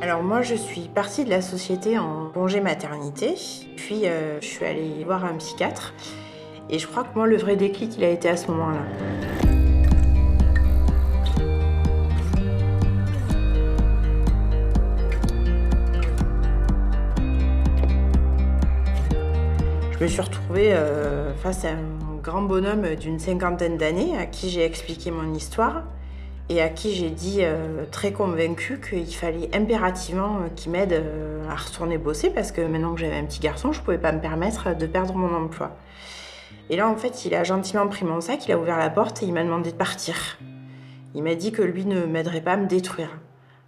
[SPEAKER 17] Alors moi, je suis partie de la société en congé maternité, puis je suis allée voir un psychiatre, et je crois que moi, le vrai déclic, il a été à ce moment-là. Je me suis retrouvée face à un grand bonhomme d'une 50aine d'années à qui j'ai expliqué mon histoire et à qui j'ai dit, très convaincue, qu'il fallait impérativement qu'il m'aide à retourner bosser parce que maintenant que j'avais un petit garçon, je ne pouvais pas me permettre de perdre mon emploi. Et là, en fait, il a gentiment pris mon sac, il a ouvert la porte et il m'a demandé de partir. Il m'a dit que lui ne m'aiderait pas à me détruire.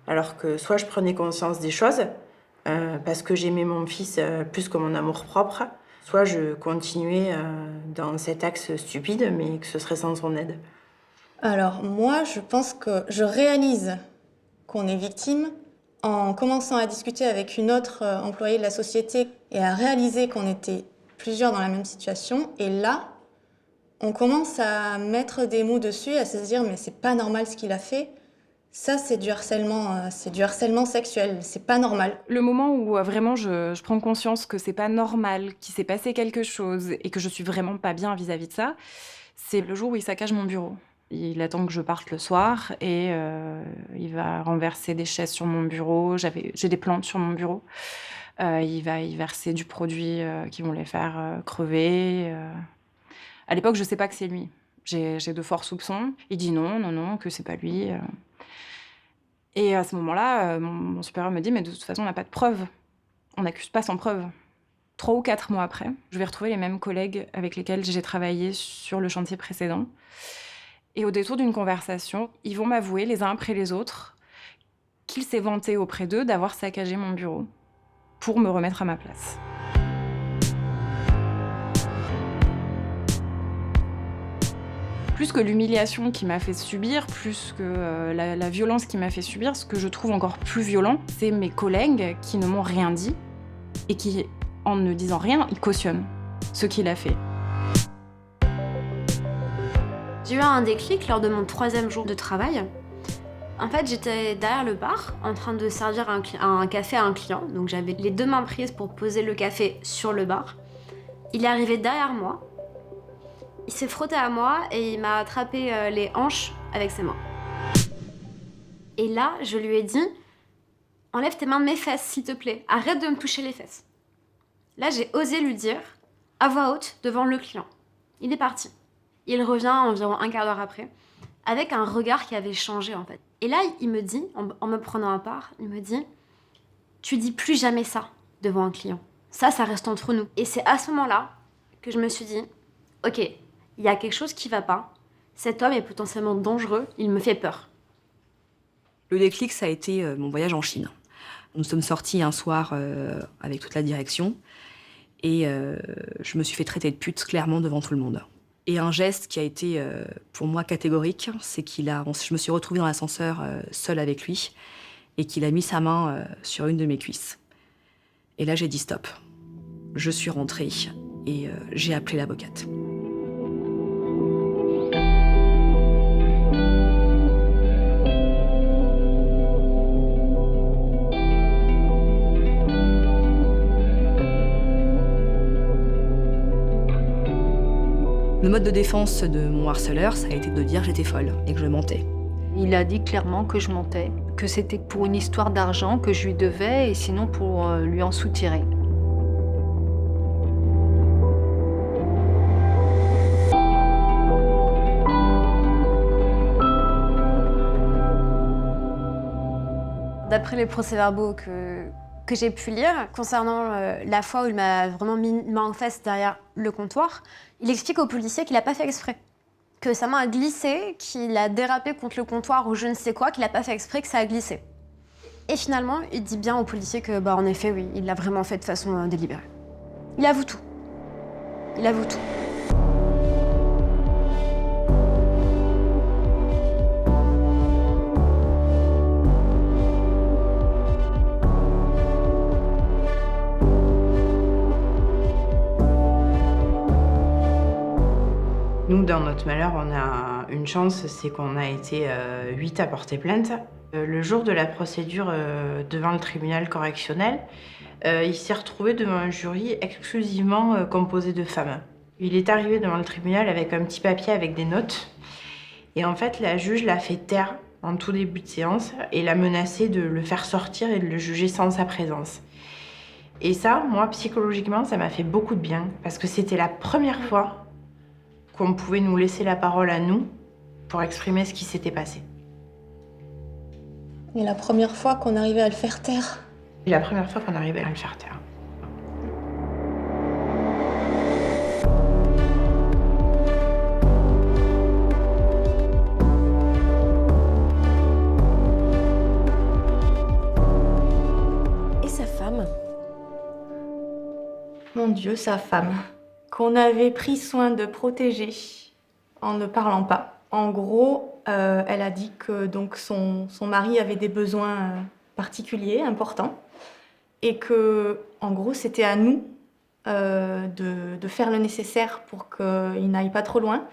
[SPEAKER 17] Alors que soit je prenais conscience des choses, parce que j'aimais mon fils plus que mon amour-propre, soit je continuais dans cet axe stupide, mais que ce serait sans son aide.
[SPEAKER 18] Alors moi, je pense que je réalise qu'on est victime en commençant à discuter avec une autre employée de la société et à réaliser qu'on était plusieurs dans la même situation. Et là, on commence à mettre des mots dessus, à se dire mais c'est pas normal ce qu'il a fait. Ça, c'est du harcèlement sexuel, c'est pas normal.
[SPEAKER 8] Le moment où vraiment je prends conscience que c'est pas normal, qu'il s'est passé quelque chose et que je suis vraiment pas bien vis-à-vis de ça, c'est le jour où il saccage mon bureau. Il attend que je parte le soir et il va renverser des chaises sur mon bureau. J'ai des plantes sur mon bureau. Il va y verser du produit qui vont les faire crever. À l'époque, je sais pas que c'est lui. J'ai de forts soupçons. Il dit non, que c'est pas lui. Et à ce moment-là, mon supérieur me dit « Mais de toute façon, on n'a pas de preuves. On n'accuse pas sans preuve. » 3 ou 4 mois après, je vais retrouver les mêmes collègues avec lesquels j'ai travaillé sur le chantier précédent. Et au détour d'une conversation, ils vont m'avouer, les uns après les autres, qu'il s'est vanté auprès d'eux d'avoir saccagé mon bureau pour me remettre à ma place. Plus que l'humiliation qu'il m'a fait subir, plus que la violence qu'il m'a fait subir, ce que je trouve encore plus violent, c'est mes collègues qui ne m'ont rien dit et qui, en ne disant rien, ils cautionnent ce qu'il a fait.
[SPEAKER 19] J'ai eu un déclic lors de mon 3e jour de travail. En fait, j'étais derrière le bar, en train de servir un café à un client. Donc j'avais les 2 mains prises pour poser le café sur le bar. Il est arrivé derrière moi. Il s'est frotté à moi et il m'a attrapé les hanches avec ses mains. Et là, je lui ai dit « Enlève tes mains de mes fesses, s'il te plaît. Arrête de me toucher les fesses. » Là, j'ai osé lui dire, à voix haute, devant le client. Il est parti. Il revient environ un quart d'heure après, avec un regard qui avait changé, en fait. Et là, il me dit, en me prenant à part, il me dit « Tu dis plus jamais ça devant un client. Ça reste entre nous. » Et c'est à ce moment-là que je me suis dit « Ok, il y a quelque chose qui va pas. Cet homme est potentiellement dangereux, il me fait peur. »
[SPEAKER 11] Le déclic, ça a été mon voyage en Chine. Nous sommes sortis un soir avec toute la direction et je me suis fait traiter de pute clairement devant tout le monde. Et un geste qui a été pour moi catégorique, c'est je me suis retrouvée dans l'ascenseur seule avec lui et qu'il a mis sa main sur une de mes cuisses. Et là, j'ai dit stop. Je suis rentrée et j'ai appelé l'avocate. Le mode de défense de mon harceleur, ça a été de dire que j'étais folle et que je mentais.
[SPEAKER 7] Il a dit clairement que je mentais, que c'était pour une histoire d'argent que je lui devais et sinon pour lui en soutirer.
[SPEAKER 19] D'après les procès-verbaux que j'ai pu lire, concernant la fois où il m'a vraiment mis une main en face derrière le comptoir, il explique au policier qu'il n'a pas fait exprès. Que sa main a glissé, qu'il a dérapé contre le comptoir ou je ne sais quoi, qu'il n'a pas fait exprès, que ça a glissé. Et finalement, il dit bien au policier que, en effet, oui, il l'a vraiment fait de façon délibérée. Il avoue tout. Il avoue tout.
[SPEAKER 17] Nous, dans notre malheur, on a une chance, c'est qu'on a été 8 à porter plainte. Le jour de la procédure devant le tribunal correctionnel, il s'est retrouvé devant un jury exclusivement composé de femmes. Il est arrivé devant le tribunal avec un petit papier avec des notes. Et en fait, la juge l'a fait taire en tout début de séance et l'a menacé de le faire sortir et de le juger sans sa présence. Et ça, moi, psychologiquement, ça m'a fait beaucoup de bien parce que c'était la première fois qu'on pouvait nous laisser la parole à nous pour exprimer ce qui s'était passé.
[SPEAKER 18] Et la première fois qu'on arrivait à le faire taire.
[SPEAKER 17] Et la première fois qu'on arrivait à le faire taire.
[SPEAKER 19] Et sa femme?
[SPEAKER 18] Mon Dieu, sa femme. Qu'on avait pris soin de protéger en ne parlant pas. En gros, elle a dit que donc son mari avait des besoins particuliers, importants, et que, en gros, c'était à nous de faire le nécessaire pour qu'il n'aille pas trop loin.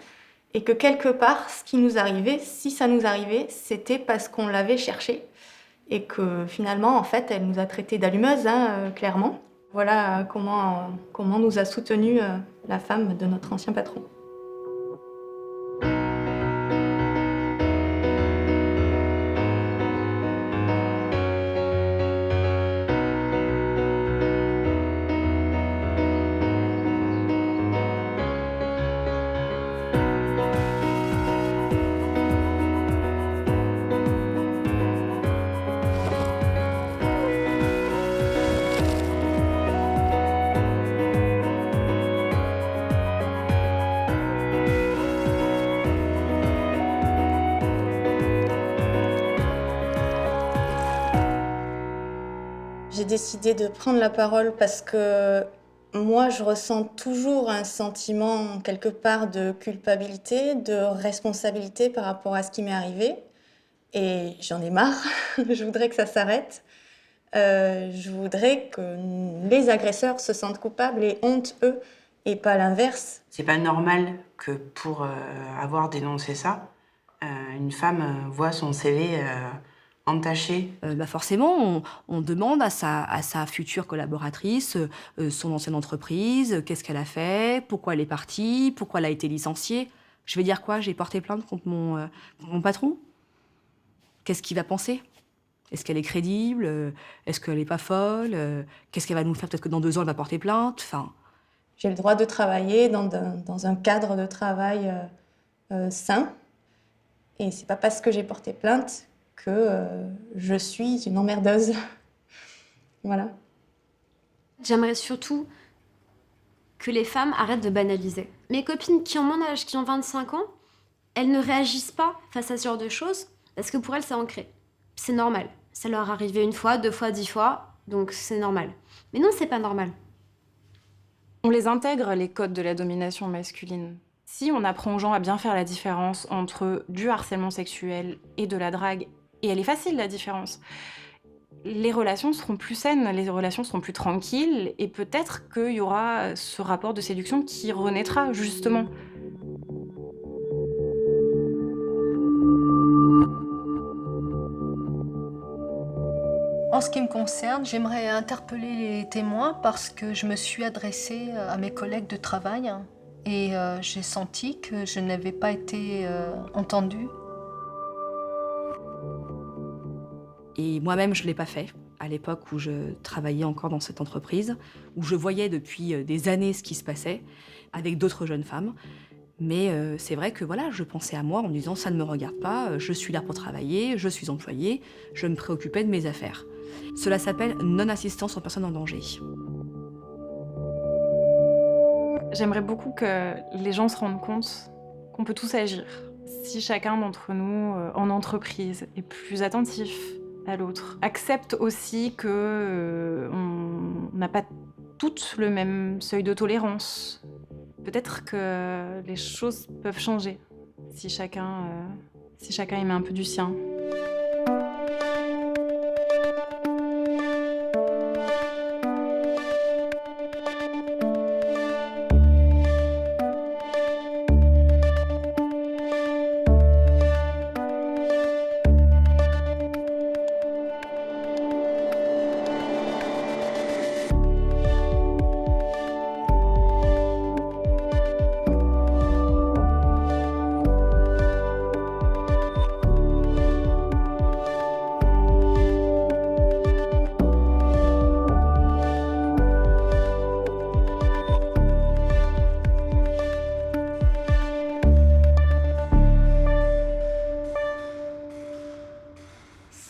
[SPEAKER 18] Et que quelque part, ce qui nous arrivait, si ça nous arrivait, c'était parce qu'on l'avait cherché. Et que finalement, en fait, elle nous a traités d'allumeuses, clairement. Voilà comment nous a soutenus la femme de notre ancien patron. J'ai décidé de prendre la parole parce que moi, je ressens toujours un sentiment, quelque part, de culpabilité, de responsabilité par rapport à ce qui m'est arrivé. Et j'en ai marre. Je voudrais que ça s'arrête. Je voudrais que les agresseurs se sentent coupables et honte, eux, et pas l'inverse.
[SPEAKER 17] C'est pas normal que pour avoir dénoncé ça, une femme voit son CV entaché.
[SPEAKER 11] Forcément, on demande à sa future collaboratrice son ancienne entreprise, qu'est-ce qu'elle a fait, pourquoi elle est partie, pourquoi elle a été licenciée. Je vais dire quoi? J'ai porté plainte contre mon patron? Qu'est-ce qu'il va penser? Est-ce qu'elle est crédible? Est-ce qu'elle n'est pas folle? Qu'est-ce qu'elle va nous faire? Peut-être que dans 2 ans, elle va porter plainte. Enfin...
[SPEAKER 18] J'ai le droit de travailler dans un cadre de travail sain. Et c'est pas parce que j'ai porté plainte que je suis une emmerdeuse. Voilà.
[SPEAKER 19] J'aimerais surtout que les femmes arrêtent de banaliser. Mes copines qui ont mon âge, qui ont 25 ans, elles ne réagissent pas face à ce genre de choses parce que pour elles, c'est ancré. C'est normal. Ça leur est arrivé 1 fois, 2 fois, 10 fois, donc c'est normal. Mais non, c'est pas normal.
[SPEAKER 8] On les intègre, les codes de la domination masculine. Si on apprend aux gens à bien faire la différence entre du harcèlement sexuel et de la drague, et elle est facile la différence, les relations seront plus saines, les relations seront plus tranquilles, et peut-être qu'il y aura ce rapport de séduction qui renaîtra, justement.
[SPEAKER 20] En ce qui me concerne, j'aimerais interpeller les témoins parce que je me suis adressée à mes collègues de travail et j'ai senti que je n'avais pas été entendue.
[SPEAKER 11] Et moi-même, je ne l'ai pas fait à l'époque où je travaillais encore dans cette entreprise, où je voyais depuis des années ce qui se passait avec d'autres jeunes femmes. Mais c'est vrai que voilà, je pensais à moi en me disant « ça ne me regarde pas, je suis là pour travailler, je suis employée, je me préoccupais de mes affaires ». Cela s'appelle non-assistance aux personnes en danger.
[SPEAKER 8] J'aimerais beaucoup que les gens se rendent compte qu'on peut tous agir. Si chacun d'entre nous, en entreprise, est plus attentif à l'autre, accepte aussi qu'on n'a pas toutes le même seuil de tolérance, peut-être que les choses peuvent changer si chacun y met un peu du sien.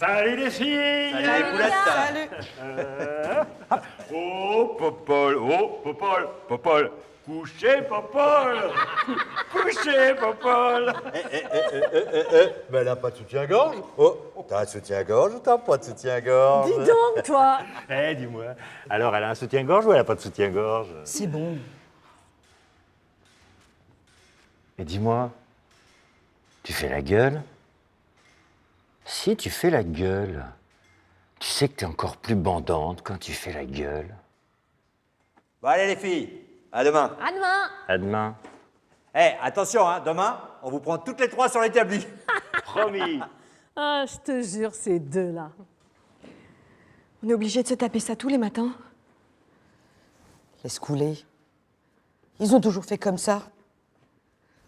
[SPEAKER 10] Salut les filles!
[SPEAKER 1] Salut les poulettes!
[SPEAKER 10] Salut! Oh, Popol! Oh, Popol! Popol! Couchez, Popol! Couchez, Popol!
[SPEAKER 22] Mais elle n'a pas de soutien-gorge? Oh, t'as un soutien-gorge ou t'as pas de soutien-gorge?
[SPEAKER 10] Dis donc, toi! Dis-moi, alors elle a un soutien-gorge ou elle n'a pas de soutien-gorge?
[SPEAKER 23] C'est bon.
[SPEAKER 22] Mais dis-moi, tu fais la gueule? Si tu fais la gueule, tu sais que t'es encore plus bandante quand tu fais la gueule.
[SPEAKER 12] Bon, allez les filles, à demain.
[SPEAKER 19] À demain.
[SPEAKER 22] À demain.
[SPEAKER 12] Eh, attention, hein, demain, on vous prend toutes les 3 sur l'établi. Promis.
[SPEAKER 13] Ah, je te jure, ces deux-là.
[SPEAKER 2] On est obligé de se taper ça tous les matins.
[SPEAKER 23] Laisse couler. Ils ont toujours fait comme ça.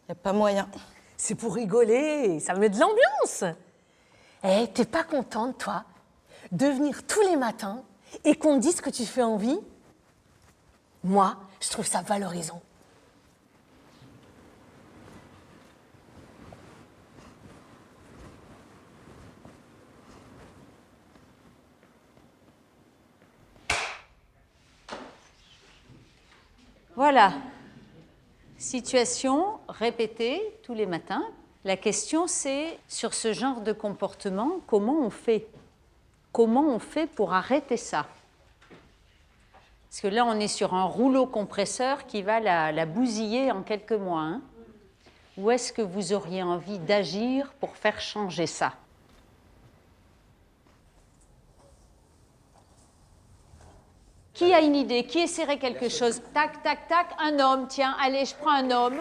[SPEAKER 23] Y a pas moyen.
[SPEAKER 13] C'est pour rigoler, ça met de l'ambiance. Eh, t'es pas contente, toi, de venir tous les matins et qu'on te dise que tu fais envie? Moi, je trouve ça valorisant.
[SPEAKER 24] Voilà. Situation répétée tous les matins. La question, c'est, sur ce genre de comportement, comment on fait? Comment on fait pour arrêter ça? Parce que là, on est sur un rouleau compresseur qui va la bousiller en quelques mois. Hein. Où est-ce que vous auriez envie d'agir pour faire changer ça? Qui a une idée? Qui essaierait quelque chose? Tac, tac, tac, un homme, tiens, allez, je prends un homme.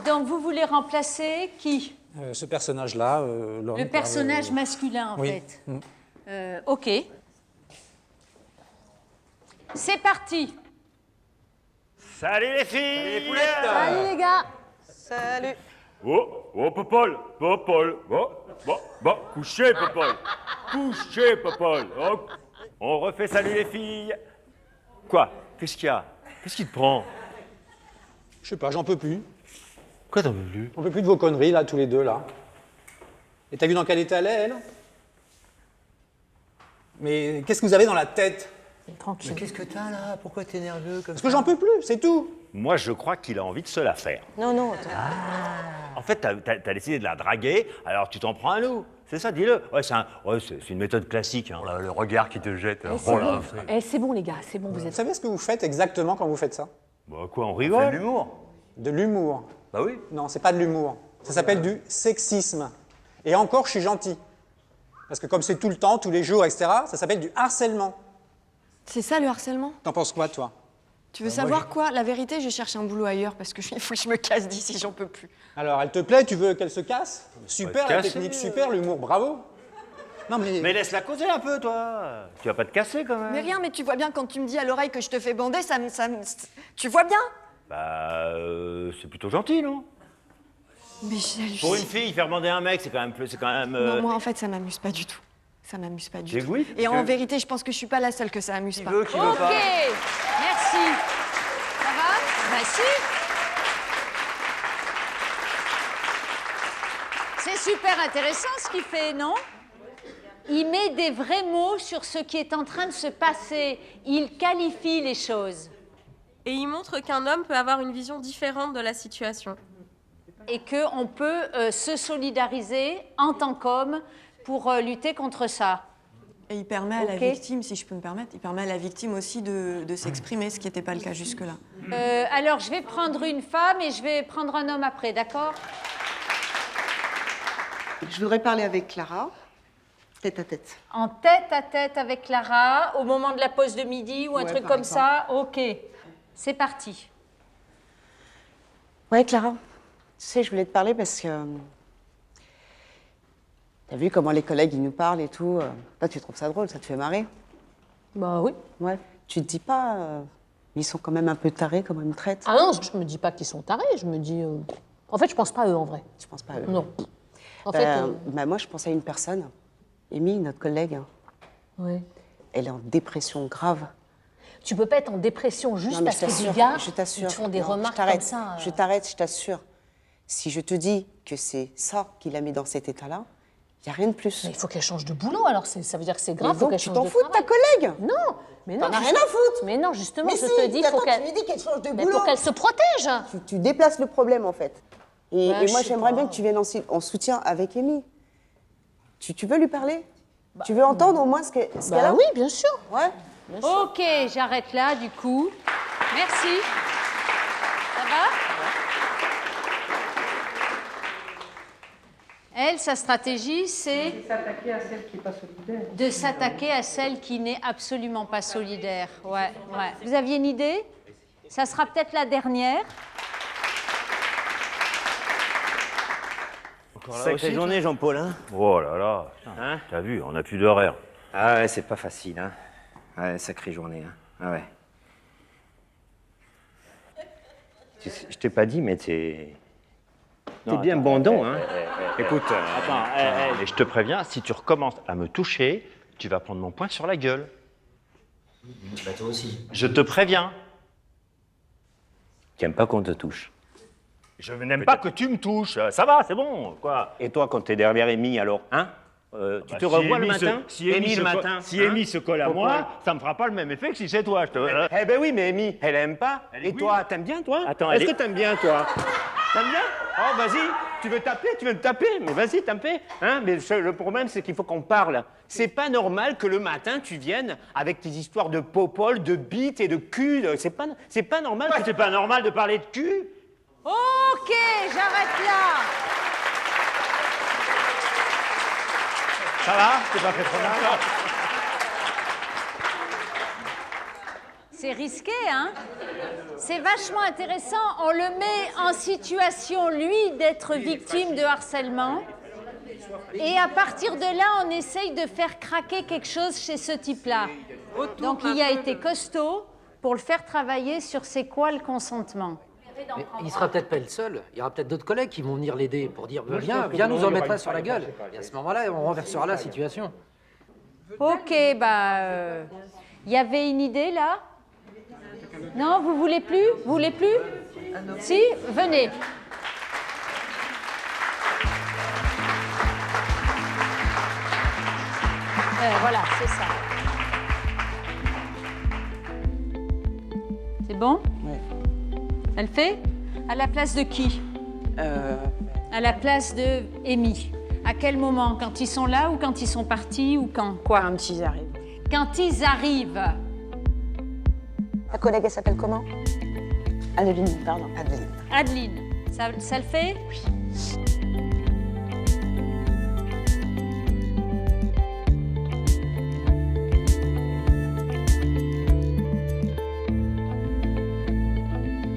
[SPEAKER 24] Donc, vous voulez remplacer qui?
[SPEAKER 25] Ce personnage-là, l'homme.
[SPEAKER 24] Le personnage masculin, en
[SPEAKER 25] oui.
[SPEAKER 24] fait. OK. C'est parti.
[SPEAKER 10] Salut les filles!
[SPEAKER 12] Salut les poulettes!
[SPEAKER 13] Salut les gars!
[SPEAKER 23] Salut!
[SPEAKER 10] Oh, Popol, bon, couchez, Popol, couchez, Popol. Oh, on refait salut les filles. Quoi? Qu'est-ce qu'il y a? Qu'est-ce qui te prend?
[SPEAKER 25] Je sais pas, j'en peux plus.
[SPEAKER 10] Quoi, t'en veux plus?
[SPEAKER 25] On peut plus de vos conneries, là, tous les deux, là. Et t'as vu dans quel état elle est, elle? Mais qu'est-ce que vous avez dans la tête?
[SPEAKER 13] Tranquille.
[SPEAKER 12] Mais qu'est-ce que t'as là? Pourquoi t'es nerveux comme
[SPEAKER 25] Parce
[SPEAKER 12] ça?
[SPEAKER 25] que j'en peux plus, c'est tout.
[SPEAKER 10] Moi, je crois qu'il a envie de se la faire.
[SPEAKER 23] Non.
[SPEAKER 10] En fait, t'as décidé de la draguer, alors tu t'en prends à nous. C'est ça, dis-le. Ouais, c'est une méthode classique. Hein.
[SPEAKER 12] Le regard qui te jette.
[SPEAKER 13] C'est bon les gars, c'est bon, vous êtes...
[SPEAKER 25] Vous savez ce que vous faites exactement quand vous faites ça?
[SPEAKER 10] Bah quoi, on
[SPEAKER 12] C'est
[SPEAKER 10] rigole?
[SPEAKER 12] de l'humour.
[SPEAKER 25] De l'humour.
[SPEAKER 12] Bah oui.
[SPEAKER 25] Non, c'est pas de l'humour. Ça s'appelle du sexisme. Et encore, je suis gentil. Parce que comme c'est tout le temps, tous les jours, etc., ça s'appelle du harcèlement.
[SPEAKER 2] C'est ça le harcèlement?
[SPEAKER 25] T'en penses quoi, toi?
[SPEAKER 2] Tu veux savoir quoi? La vérité, je cherche un boulot ailleurs parce que il faut que je me casse d'ici, j'en peux plus.
[SPEAKER 25] Alors, elle te plaît? Tu veux qu'elle se casse? Super, la
[SPEAKER 10] casser.
[SPEAKER 25] technique, super, l'humour, bravo. Non,
[SPEAKER 10] Mais laisse-la causer un peu, toi. Tu vas pas te casser, quand même.
[SPEAKER 2] Mais rien, mais tu vois bien quand tu me dis à l'oreille que je te fais bander, tu vois bien?
[SPEAKER 10] Bah, c'est plutôt gentil, non?
[SPEAKER 2] Mais j'hallucine.
[SPEAKER 10] Pour une fille, faire bander un mec, c'est quand même...
[SPEAKER 2] Non, moi en fait, ça m'amuse pas du tout. Ça m'amuse pas du
[SPEAKER 10] J'ai
[SPEAKER 2] tout.
[SPEAKER 10] oui,
[SPEAKER 2] Et
[SPEAKER 10] parce
[SPEAKER 2] en
[SPEAKER 10] que-
[SPEAKER 2] vérité, je pense que je suis pas la seule que ça amuse pas.
[SPEAKER 12] Qui veut pas?
[SPEAKER 24] OK. Merci. Ça va? Bah si. C'est super intéressant ce qu'il fait, non? Il met des vrais mots sur ce qui est en train de se passer. Il qualifie les choses.
[SPEAKER 2] Et il montre qu'un homme peut avoir une vision différente de la situation.
[SPEAKER 24] Et qu'on peut se solidariser en tant qu'homme pour lutter contre ça.
[SPEAKER 2] Et il permet à la
[SPEAKER 24] Ok.
[SPEAKER 2] victime, si je peux me permettre, il permet à la victime aussi de s'exprimer, ce qui n'était pas le cas jusque-là.
[SPEAKER 24] Alors, je vais prendre une femme et je vais prendre un homme après, d'accord?
[SPEAKER 26] Je voudrais parler avec Clara, tête à tête.
[SPEAKER 24] En tête à tête avec Clara, au moment de la pause de midi ou un
[SPEAKER 26] Ouais,
[SPEAKER 24] truc
[SPEAKER 26] par
[SPEAKER 24] comme
[SPEAKER 26] exemple.
[SPEAKER 24] ça. OK. C'est parti.
[SPEAKER 26] Ouais, Clara. Tu sais, je voulais te parler parce que. T'as vu comment les collègues ils nous parlent et tout. Toi, tu trouves ça drôle, ça te fait marrer?
[SPEAKER 13] Bah oui.
[SPEAKER 26] Ouais. Tu te dis pas. Ils sont quand même un peu tarés, comment ils me traitent?
[SPEAKER 13] Ah non, je me dis pas qu'ils sont tarés, je me dis... En fait, je pense pas à eux, en vrai.
[SPEAKER 26] Tu penses pas à eux?
[SPEAKER 13] Non. En fait...
[SPEAKER 26] Moi, je pensais à une personne. Amy, notre collègue.
[SPEAKER 13] Ouais.
[SPEAKER 26] Elle est en dépression grave.
[SPEAKER 13] Tu peux pas être en dépression juste
[SPEAKER 26] Non, mais
[SPEAKER 13] parce
[SPEAKER 26] je
[SPEAKER 13] que
[SPEAKER 26] t'assure,
[SPEAKER 13] des gars
[SPEAKER 26] je t'assure.
[SPEAKER 13] ils te font des
[SPEAKER 26] Non,
[SPEAKER 13] remarques
[SPEAKER 26] je t'arrête,
[SPEAKER 13] comme ça.
[SPEAKER 26] Je t'arrête, je t'assure. Si je te dis que c'est ça qui l'a mis dans cet état-là, il n'y a rien de plus.
[SPEAKER 13] Mais il faut qu'elle change de boulot, alors ça veut dire que c'est grave,
[SPEAKER 26] Mais
[SPEAKER 13] faut
[SPEAKER 26] donc,
[SPEAKER 13] qu'elle
[SPEAKER 26] tu
[SPEAKER 13] change
[SPEAKER 26] t'en
[SPEAKER 13] de
[SPEAKER 26] fous de ta
[SPEAKER 13] travail.
[SPEAKER 26] collègue?
[SPEAKER 13] Non, mais non.
[SPEAKER 26] T'en as rien
[SPEAKER 13] justement-
[SPEAKER 26] à foutre.
[SPEAKER 13] Mais non, justement,
[SPEAKER 26] Mais
[SPEAKER 13] je
[SPEAKER 26] si,
[SPEAKER 13] te dis, faut
[SPEAKER 26] attends,
[SPEAKER 13] qu'elle...
[SPEAKER 26] tu lui dis qu'elle change de
[SPEAKER 13] Mais
[SPEAKER 26] boulot.
[SPEAKER 13] pour qu'elle se protège.
[SPEAKER 26] Tu déplaces le problème, en fait. Et,
[SPEAKER 13] Ouais,
[SPEAKER 26] et
[SPEAKER 13] je
[SPEAKER 26] moi,
[SPEAKER 13] sais
[SPEAKER 26] j'aimerais
[SPEAKER 13] pas.
[SPEAKER 26] bien que tu viennes en soutien avec Amy. Tu veux lui parler? Tu veux entendre au moins ce qu'elle a?
[SPEAKER 13] oui, bien sûr.
[SPEAKER 26] Ouais.
[SPEAKER 24] OK, j'arrête là, du coup. Merci. Ça va? Elle, sa stratégie, c'est
[SPEAKER 3] De s'attaquer à celle qui n'est pas solidaire.
[SPEAKER 24] de s'attaquer à celle qui n'est absolument pas solidaire. Ouais, ouais. Vous aviez une idée? Ça sera peut-être la dernière.
[SPEAKER 22] Sacrée journée, Jean-Paul, hein?
[SPEAKER 10] Oh là là,
[SPEAKER 22] Hein?
[SPEAKER 10] t'as vu, on n'a plus d'horaire.
[SPEAKER 22] Ah ouais, c'est pas facile, hein? Ouais, sacrée journée, hein? Ah ouais. Je t'ai pas dit, mais t'es bien bandant, hein? Écoute, mais je te préviens, si tu recommences à me toucher, tu vas prendre mon poing sur la gueule.
[SPEAKER 4] Bah toi aussi.
[SPEAKER 22] Je te préviens. Tu n'aimes pas qu'on te touche?
[SPEAKER 10] Je n'aime pas que tu me touches, ça va, c'est bon, quoi.
[SPEAKER 22] Et toi, quand t'es derrière Amy, alors, hein? Tu te revois le matin?
[SPEAKER 10] Si Amy,
[SPEAKER 22] le matin,
[SPEAKER 10] si Amy se colle à moi, ça me fera pas le même effet que si c'est toi.
[SPEAKER 22] Eh ben oui, mais Amy, elle aime pas. Et toi, t'aimes bien, toi?
[SPEAKER 10] Attends,
[SPEAKER 22] Est-ce que t'aimes bien, toi? T'aimes bien? Oh, vas-y, tu veux me taper, mais vas-y, taper. Hein? Mais le problème, c'est qu'il faut qu'on parle. C'est pas normal que le matin, tu viennes avec tes histoires de popole, de bites et de cul. C'est pas normal.
[SPEAKER 10] C'est pas normal de parler de cul?
[SPEAKER 24] Ok, j'arrête là.
[SPEAKER 10] Ça va? C'est pas fait trop mal?
[SPEAKER 24] C'est risqué, hein? C'est vachement intéressant. On le met en situation, lui, d'être victime de harcèlement. Et à partir de là, on essaye de faire craquer quelque chose chez ce type-là. Donc, il a été costaud pour le faire travailler sur c'est quoi le consentement.
[SPEAKER 4] Mais il sera peut-être pas le seul. Il y aura peut-être d'autres collègues qui vont venir l'aider pour dire viens nous en mettre sur la gueule. Et à ce moment-là, on renversera la situation.
[SPEAKER 24] Ok, bah... Il y avait une idée, là? Non, vous voulez plus? Vous voulez plus? Si? Venez. Voilà, c'est ça. C'est bon?
[SPEAKER 26] Oui.
[SPEAKER 24] Elle fait? À la place de qui? À la place de Amy. À quel moment? Quand ils sont là ou quand ils sont partis ou quand? Quoi?
[SPEAKER 23] Quand ils arrivent.
[SPEAKER 24] Quand ils arrivent.
[SPEAKER 23] Ta collègue, elle s'appelle comment? Adeline, pardon. Adeline.
[SPEAKER 24] Adeline, ça le fait? Oui.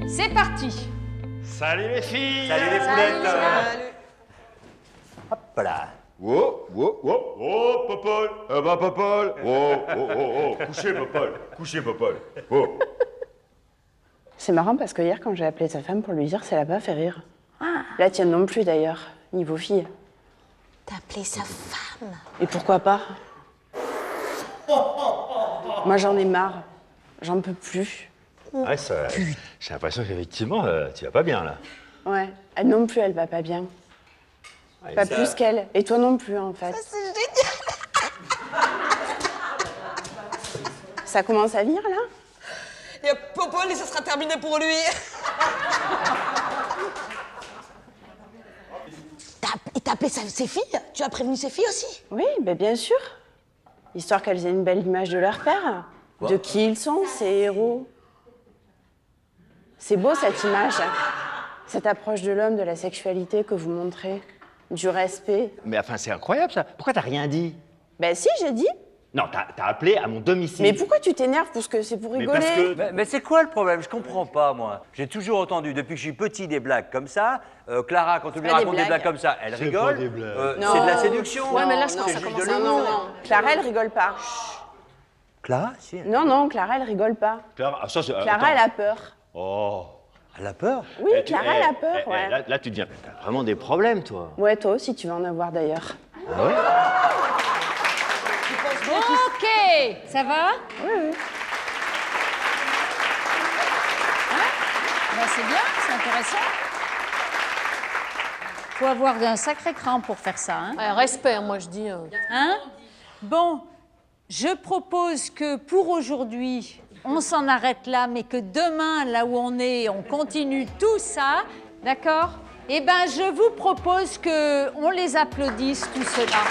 [SPEAKER 24] C'est parti.
[SPEAKER 10] Salut les filles!
[SPEAKER 12] Salut les poulettes!
[SPEAKER 24] Salut.
[SPEAKER 12] Hop là.
[SPEAKER 10] Oh, Popol! Popol! Oh, couchez, Popol! Oh!
[SPEAKER 23] C'est marrant parce que hier, quand j'ai appelé sa femme pour lui dire, ça l'a pas fait rire. La tienne non plus d'ailleurs, niveau fille.
[SPEAKER 13] T'as appelé sa femme?
[SPEAKER 23] Et pourquoi pas? Moi j'en ai marre. J'en peux plus.
[SPEAKER 10] Ouais, j'ai l'impression qu'effectivement, tu vas pas bien, là.
[SPEAKER 23] Ouais, elle non plus, elle va pas bien.
[SPEAKER 10] Ouais,
[SPEAKER 23] Pas
[SPEAKER 10] ça-
[SPEAKER 23] plus qu'elle. Et toi non plus, en fait.
[SPEAKER 13] C'est génial!
[SPEAKER 23] Ça commence à venir, là?
[SPEAKER 13] Il y a Popol et ça sera terminé pour lui. Et t'as appelé ses filles? Tu as prévenu ses filles aussi?
[SPEAKER 23] Oui, ben bien sûr. Histoire qu'elles aient une belle image de leur père. De qui ils sont, ces héros. C'est beau, cette image. Cette approche de l'homme, de la sexualité que vous montrez. Du respect.
[SPEAKER 22] Mais enfin, c'est incroyable, ça. Pourquoi t'as rien dit?
[SPEAKER 23] Ben si, j'ai dit.
[SPEAKER 22] Non, t'as appelé à mon domicile.
[SPEAKER 23] Mais pourquoi tu t'énerves? Parce que c'est pour rigoler.
[SPEAKER 12] Mais c'est quoi le problème? Je comprends pas, moi. J'ai toujours entendu, depuis que je suis petit, des blagues comme ça. Clara, quand on lui
[SPEAKER 23] pas des
[SPEAKER 12] raconte des blagues
[SPEAKER 23] blagues.
[SPEAKER 12] comme ça, elle
[SPEAKER 22] C'est
[SPEAKER 12] rigole.
[SPEAKER 22] pas des blagues.
[SPEAKER 23] Non.
[SPEAKER 12] C'est de la séduction.
[SPEAKER 23] Ouais, mais là,
[SPEAKER 12] je
[SPEAKER 23] je trouve
[SPEAKER 12] c'est
[SPEAKER 23] que ça
[SPEAKER 12] juste de
[SPEAKER 23] commence à...
[SPEAKER 12] l'humour.
[SPEAKER 23] Non. Clara, elle rigole pas.
[SPEAKER 12] Clara, si.
[SPEAKER 23] Non, Clara, elle rigole pas.
[SPEAKER 22] Clara, ça,
[SPEAKER 23] Clara, elle a peur.
[SPEAKER 22] Oh.
[SPEAKER 12] Elle a peur?
[SPEAKER 23] Oui, Clara, elle a peur, ouais.
[SPEAKER 22] Là, tu deviens... T'as vraiment des problèmes, toi.
[SPEAKER 23] Ouais, toi aussi, tu vas en avoir d'ailleurs.
[SPEAKER 22] Ah ouais?
[SPEAKER 24] Ok, ça va?
[SPEAKER 23] Oui, oui.
[SPEAKER 24] Ben, c'est bien, c'est intéressant. Faut avoir un sacré cran pour faire ça. Hein?
[SPEAKER 13] Ouais, respect, moi je dis.
[SPEAKER 24] Hein? Bon, je propose que pour aujourd'hui, on s'en arrête là, mais que demain, là où on est, on continue tout ça, d'accord? Eh bien, je vous propose qu'on les applaudisse, tout cela.